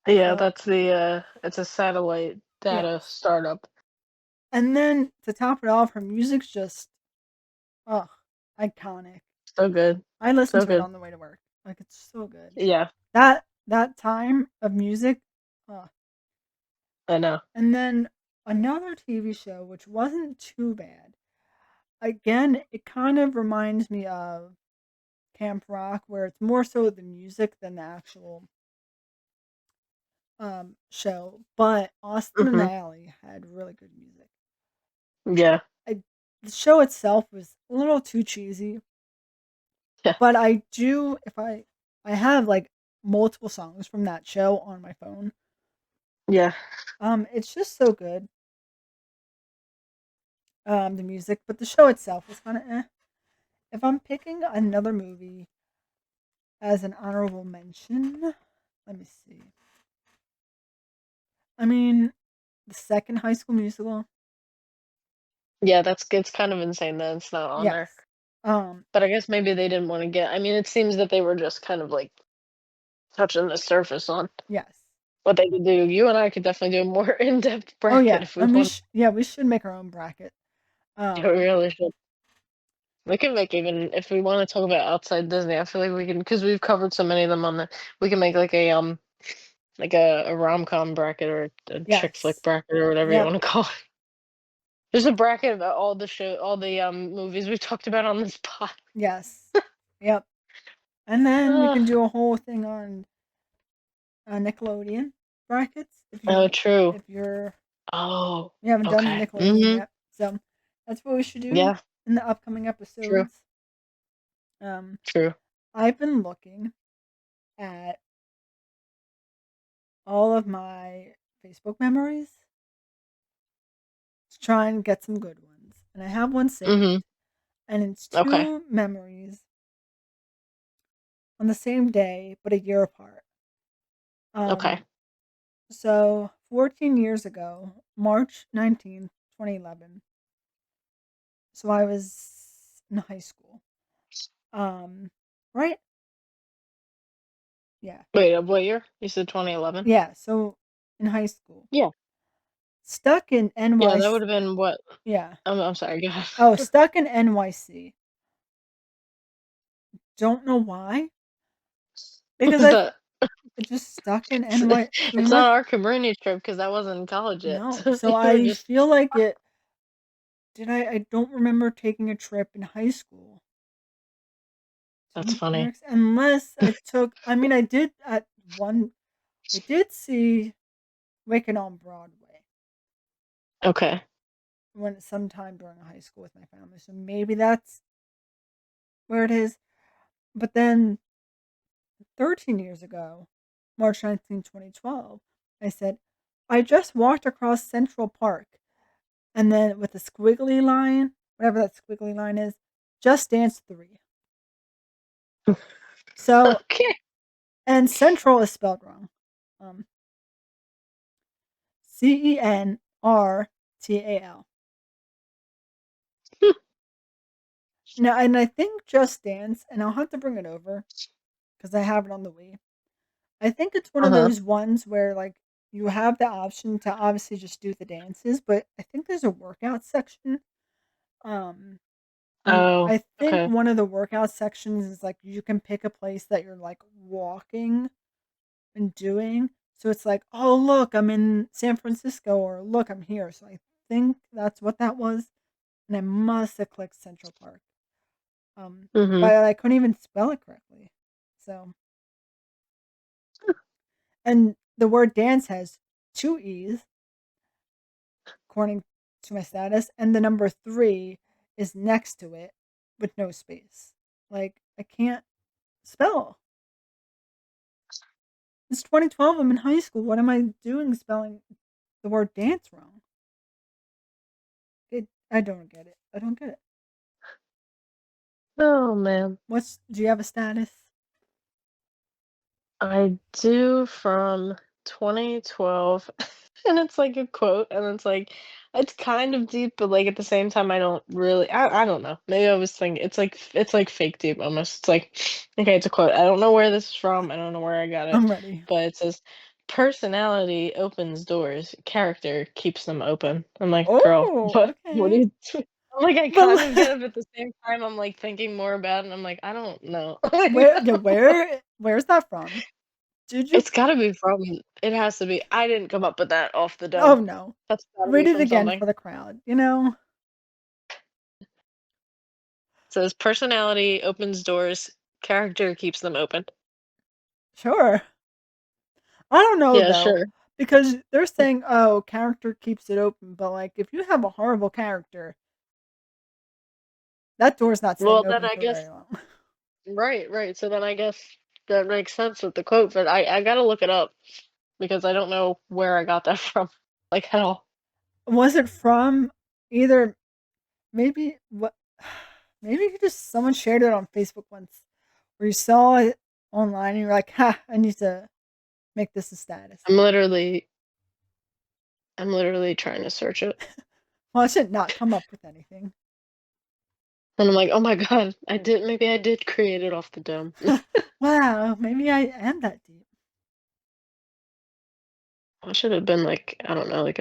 Yeah,
So,
that's the it's a satellite data
yes.
startup.
And then to top it off, her music's just, ugh, iconic.
So good.
I listen
So
to it
good.
on the way to work. Like, it's so good.
Yeah,
That time of music, ugh.
I know.
And then another TV show, which wasn't too bad. Again, it kind of reminds me of Camp Rock, where it's more so the music than the actual show. But Austin and
Hmm.
Ally had really good music.
Yeah.
I, the show itself was a little too cheesy,
Yeah.
but I do if I have like multiple songs from that show on my phone.
Yeah.
It's just so good. The music, but the show itself was kind of eh. If I'm picking another movie as an honorable mention, let me see. I mean, the second High School Musical,
Yeah, that's it's kind of insane that it's not on there.
yes. Um,
But I guess maybe they didn't want to get I mean, it seems that they were just kind of like touching the surface on
yes.
what they could do. You and I could definitely do a more in-depth
Oh
bracket
yeah,
if we
and
want.
yeah, we should make our own bracket.
Yeah, we
Um,
really should. We can make even if we want to talk about outside Disney. I feel like we can because we've covered so many of them on the. We can make like a rom com bracket or a chick flick
Yes.
bracket or whatever you
Yep.
want to call it. There's a bracket about all the movies we talked about on this pod.
Yes. Yep. And then we
Uh,
can do a whole thing on Nickelodeon brackets
oh, true.
if you're
Oh,
we haven't done
okay.
Nickelodeon yet. So that's what we should do
Yeah,
in the upcoming
true,
episodes. Um,
true.
I've been looking at all of my Facebook memories to try and get some good ones. And I have one saved,
Mhm.
and it's
Okay.
two memories on the same day but a year apart.
Okay.
Um, so 14 years ago, March 19th, 2011. So I was in high school. Um, right? Yeah.
Wait, of what year? You said 2011?
Yeah, so in high school.
Yeah.
Stuck in
Yeah, that
NYC.
would have been what?
Yeah.
I'm sorry, go ahead.
Oh, stuck in NYC. Don't know why.
What
Because
is
I
that?
just stuck in
It's,
NY. So
it's not our Cabrini trip because I wasn't in college yet.
no.
So
So
you were
I
just
feel like it. Did I don't remember taking a trip in high school to
that's
New
funny.
York unless I took. I mean, I did at one. I did see Wicked on Broadway
Okay.
when sometime during high school with my family. So maybe that's where it is. But then 13 years ago, March 19th, 2012, I said, I just walked across Central Park. And then with the squiggly line, whatever that squiggly line is, Just Dance 3. So,
Okay.
and Central is spelled wrong. Um, Cenrtal. Now, and I think Just Dance, and I'll have to bring it over because I have it on the Wii. I think it's one of
Uh-huh.
those ones where, like, you have the option to obviously just do the dances, but I think there's a workout section. Um, and
Oh,
I think
okay.
one of the workout sections is like you can pick a place that you're like walking and doing. So it's like, oh, look, I'm in San Francisco, or look, I'm here. So I think that's what that was. And I must have clicked Central Park.
Mhm.
But I couldn't even spell it correctly. So, and the word dance has two E's, according to my status, and the number three is next to it with no space. Like, I can't spell. It's 2012. I'm in high school. What am I doing spelling the word dance wrong? I don't get it. I don't get it.
Oh man.
Do you have a status?
I do from 2012, and it's like a quote, and it's like it's kind of deep, but like at the same time, I don't really. I don't know. Maybe I was thinking it's like fake deep almost. It's like okay, it's a quote. I don't know where this is from. I don't know where I got it,
I'm ready.
but it says, "Personality opens doors. Character keeps them open." I'm like, girl,
Oh,
what do
okay.
you? I'm like, I kind of
But
get it, but at the same time, I'm like thinking more about it, and I'm like, I don't know.
where's that from? Did you?
It's gotta be from it has to be I didn't come up with that off the
Oh
dome.
no.
That's gotta be
Read it
from
again
something.
for the crowd. You know?
It says, "Personality opens doors, character keeps them open."
Sure. I don't know
Yeah,
though,
sure.
because they're saying, "Oh, character keeps it open," but like if you have a horrible character, that door's not
Well,
staying
then
open
I
for very
guess
long.
right, right, so then I guess that makes sense with the quote, but I gotta look it up because I don't know where I got that from, like, at all.
Was it from either maybe what maybe you just someone shared it on Facebook once where you saw it online and you're like, "Ha, I need to make this a status."
I'm literally I'm literally trying to search it,
Watch it not come up with anything.
and I'm like, "Oh my god, maybe I did create it off the dome."
Wow, maybe I am that deep.
I should have been like, I don't know, like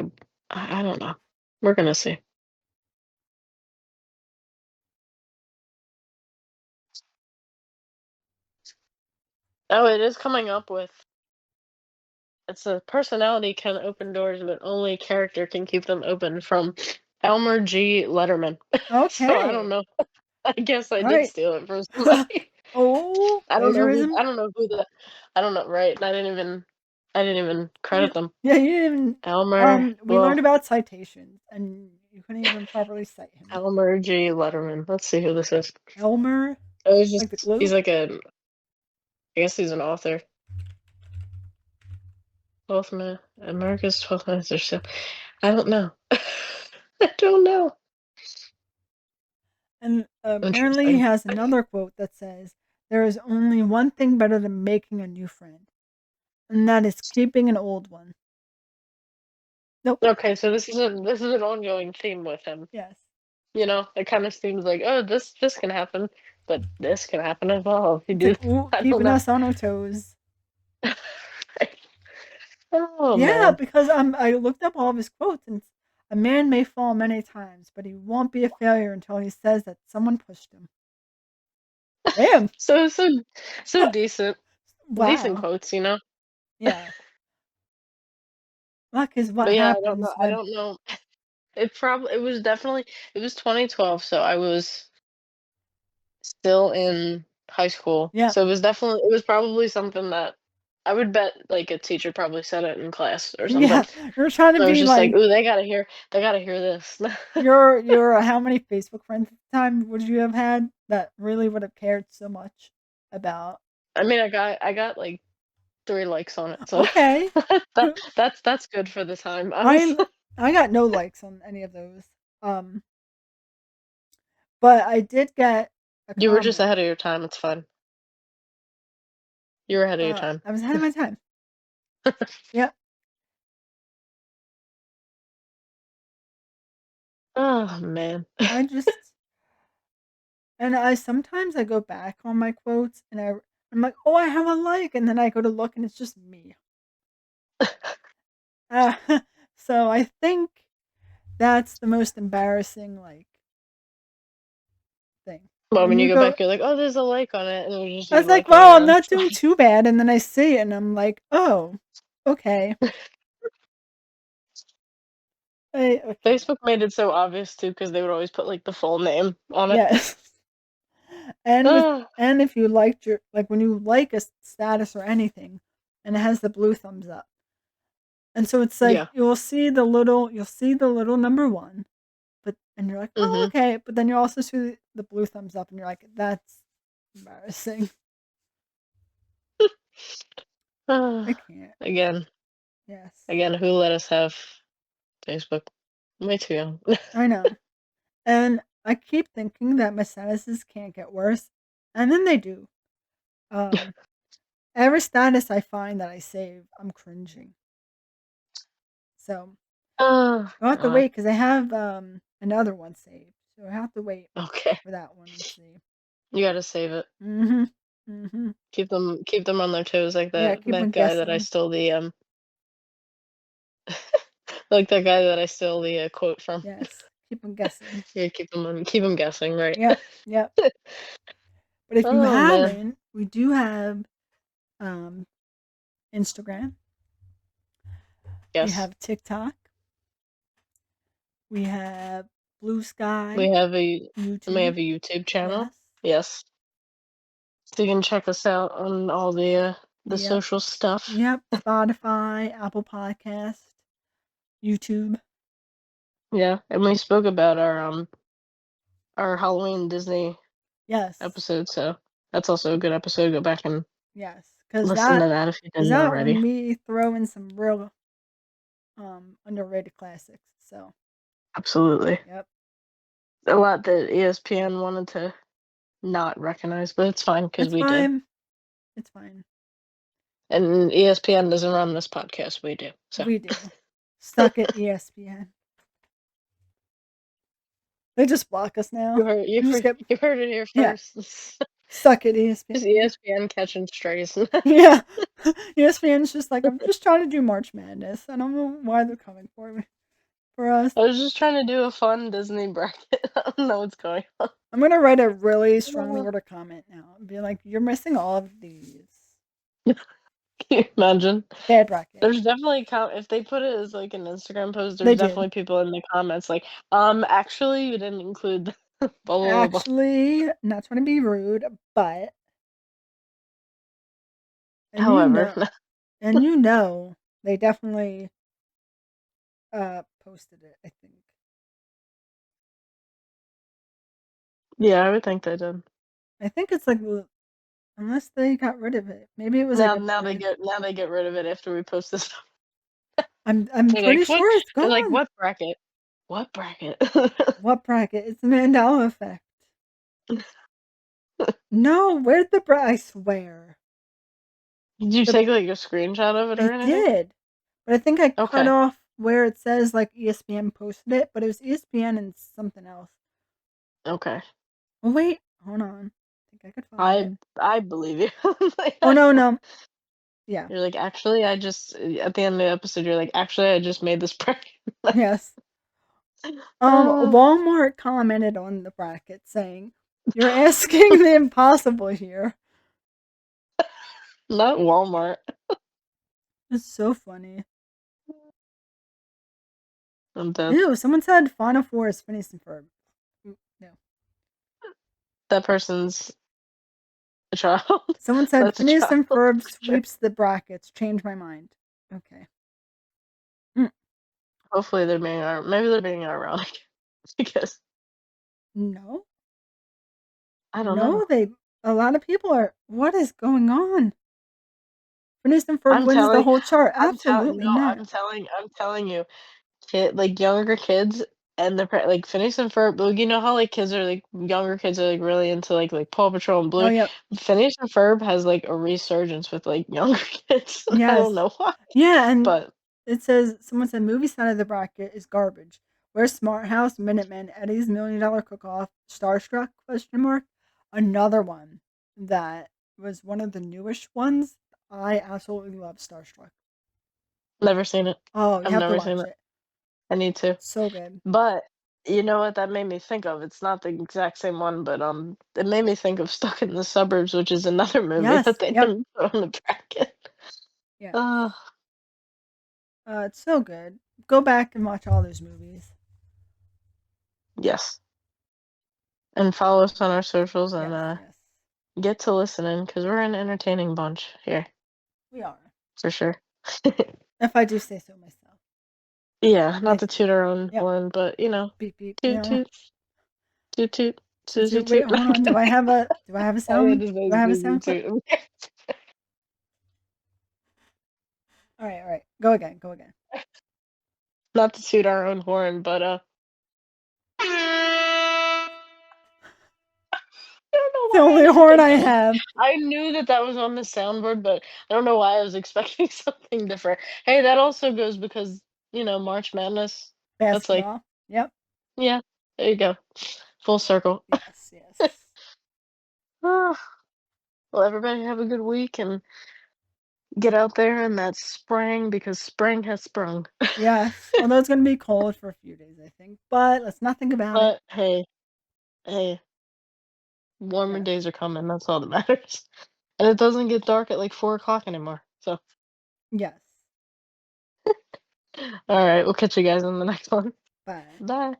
I don't know. We're gonna see. Oh, it is coming up with. It's a personality can open doors, but only character can keep them open from Elmer G. Letterman. So I don't
Okay.
know. I guess I
All
did
right.
steal it from somebody.
Oh,
I don't know who.
plagiarism.
I don't know who the. I don't know. Right? I didn't even. I didn't even
You,
credit them.
yeah, you didn't.
Elmer.
We learned
Well,
about citations, and you couldn't even properly cite him.
Elmer G. Letterman. Let's see who this is.
Elmer,
Oh, he's
like the
just. He's
glue.
like a. I guess he's an author. 12th man. America's 12th minister. So I don't know. I don't know.
And apparently, he
Interesting.
has another quote that says, "There is only one thing better than making a new friend, and that is keeping an old one." Nope.
Okay, so this is an ongoing theme with him.
Yes.
It kind of seems like, oh, this can happen, but this can happen as well if you
It's
do.
like, ooh,
I don't
keeping
know.
us on our toes.
Oh
Yeah,
man.
because I looked up all of his quotes, and a man may fall many times, but he won't be a failure until he says that someone pushed him. Damn.
So decent
Wow.
quotes.
Yeah. Luck is what
But yeah, I don't know.
happens
I
when.
don't know. It was 2012, so I was still in high school.
Yeah.
So it was probably something that I would bet like a teacher probably said it in class or something.
Yeah. You're trying to
I was
be
just like,
like
"Ooh, they gotta hear this."
your how many Facebook friends at the time would you have had that really would have cared so much about?
I mean, I got like 3 likes on it, so
Okay.
that's good for the time. I was
I I got no likes on any of those. Um, but I did get a
You were just
comment.
ahead of your time, it's fine. You were ahead of your time.
I was ahead of my time. Yep.
Oh, man.
I just and I sometimes I go back on my quotes and I'm like, "Oh, I have a like," and then I go to look and it's just me. Uh, so I think that's the most embarrassing like thing.
Well,
When
when you
you
go
go
back, you're like, "Oh, there's a like on it," and it was just
I was
you
like,
liking
"Well, I'm
around.
not doing too bad," and then I see it and I'm like, "Oh, okay." Okay.
Facebook made it so obvious too, because they would always put, like, the full name on it.
Yes. And with
Ah,
and if you liked your like when you like a status or anything and it has the blue thumbs up. And so it's like
yeah.
you'll see the little number 1, but and you're like, "Oh,
Mhm.
okay." But then you also see the blue thumbs up and you're like, "That's embarrassing." I
Ah,
can't.
again.
Yes.
Again, who let us have Facebook? Way too young.
I know. And I keep thinking that my statuses can't get worse, and then they do. Um, every status I find that I save, I'm cringing. So,
Oh,
I'll have to
God.
wait because I have, another one saved, so I have to wait
Okay.
for that one and see.
You gotta save it.
Mhm. Mhm.
Keep them on their toes like
Yeah,
that
keep on
that guy that I
guessing.
stole the, like that guy that I stole the, quote from.
Yes, keep on guessing.
Yeah, keep them guessing, right.
Yep, yep. But if you
Oh, man.
haven't, we do have, um, Instagram, we
Yes.
have TikTok, we have Blue
We
Sky,
have a we
YouTube.
have a YouTube channel.
Yes.
Yes. So you can check us out on all the
Yep.
social stuff.
Yep. Spotify, Apple Podcast, YouTube.
Yeah, and we spoke about our Halloween Disney
Yes.
episode, so that's also a good episode. Go back and
Yes. Because
listen to that if you didn't
that
already.
one we throw in some real underrated classics. So,
Absolutely.
yep.
A lot that ESPN wanted to not recognize, but it's fine because
It's
we did.
fine. It's fine.
And ESPN doesn't run this podcast, we do. So
We do. Suck it, ESPN. They just block us now.
you heard you
We just
heard
get
you heard it here
yeah.
first.
Suck it, ESPN.
Just
Yeah.
ESPN catching strays.
Yeah. ESPN's just like I'm just trying to do March Madness. I don't know why they're coming for me. For us.
I was just trying to do a fun Disney bracket. I don't know what's going on.
I'm gonna write a really strongly
Uh,
worded comment now and be like, "You're missing all of these."
Can you imagine?
Bad bracket.
There's definitely if they put it as like an Instagram post,
They
there's
did.
definitely people in the comments like, actually, you didn't include the blah blah blah blah.
Actually, not trying to be rude, but and
However,
they definitely posted it, I think.
yeah, I would think they did.
I think it's like unless they got rid of it. Maybe it was like a thread.
Now they get rid of it after we post this.
I'm
They're like,
pretty
what?
sure it's
They're like,
gone.
what bracket? What bracket?
What bracket? It's the Mandela effect. No, where'd the I swear.
Did you
The
take like a screenshot of it or
I
anything?
did. But I think I cut
Okay,
off where it says like ESPN posted it, but it was ESPN and something else.
okay.
Oh wait, hold on. I think I could find it.
I believe you. Like,
Oh no, no. Yeah.
you're like, actually, I just at the end of the episode, you're like, actually, I just made this bracket.
Yes.
uh,
Walmart commented on the bracket saying, "You're asking the impossible here."
not Walmart.
It's so funny.
I'm dead.
Ew, someone said Final Four is Phineas and Ferb. No.
That person's a child.
Someone said
That's a
Phineas
child
and
for
Ferb
sure.
sweeps the brackets. Change my mind. Okay. Mm,
Hopefully they're being maybe they're being ironic because
no.
I don't know.
No, a lot of people are. What is going on? Phineas and Ferb
I'm
wins the
telling
whole chart.
I'm telling
Absolutely
no,
not.
I'm telling you, like younger kids and like Phineas and Ferb. Well, you know how like kids are like younger kids are like really into like Paw Patrol and
Oh,
Bluey.
yep.
Phineas and Ferb has like a resurgence with like younger kids. I don't
Yes.
know why,
Yeah, and
but
it says someone said movie side of the bracket is garbage. Where's Smart House, Minutemen, Eddie's $1 Million Cook Off, Starstruck? Question mark. Another one that was one of the newish ones. I absolutely love Starstruck.
never seen it.
Oh, you
I've
have to
never seen
watch
it.
it.
I need to.
So good.
But you know what that made me think of? It's not the exact same one, but it made me think of Stuck in the Suburbs, which is another movie that
Yes.
they
Yep.
didn't put on the bracket.
Yes.
Uh,
It's so good. Go back and watch all those movies.
yes. And follow us on our socials and
Yes. Yes.
get to listening because we're an entertaining bunch here
We are.
for sure.
If I do say so myself.
Yeah, not to
Thank you.
toot our own
Yep.
horn, but
Beep beep.
toot toot toot toot toot toot
Wait,
toot.
hold on. Do I have a
I had
sound?
to say
Do I have a
toot
sound clip?
toot.
All right, all right. Go again. Go again.
Not to toot our own horn, but I don't
It's
know
the
why I
only
didn't
horn
think
I
that was.
have.
I knew that that was on the soundboard, but I don't know why I was expecting something different. Hey, that also goes because March Madness. That's like,
Basketball. Yep.
yeah, there you go, full circle.
Yes, yes.
Ah, well, everybody have a good week and get out there in that spring because spring has sprung.
Yes. Although it's going to be cold for a few days, I think. But let's not think about it.
But hey, warmer
Yes.
days are coming. That's all that matters. And it doesn't get dark at like 4 o'clock anymore. So,
Yes.
all right, we'll catch you guys in the next one.
Bye.
Bye.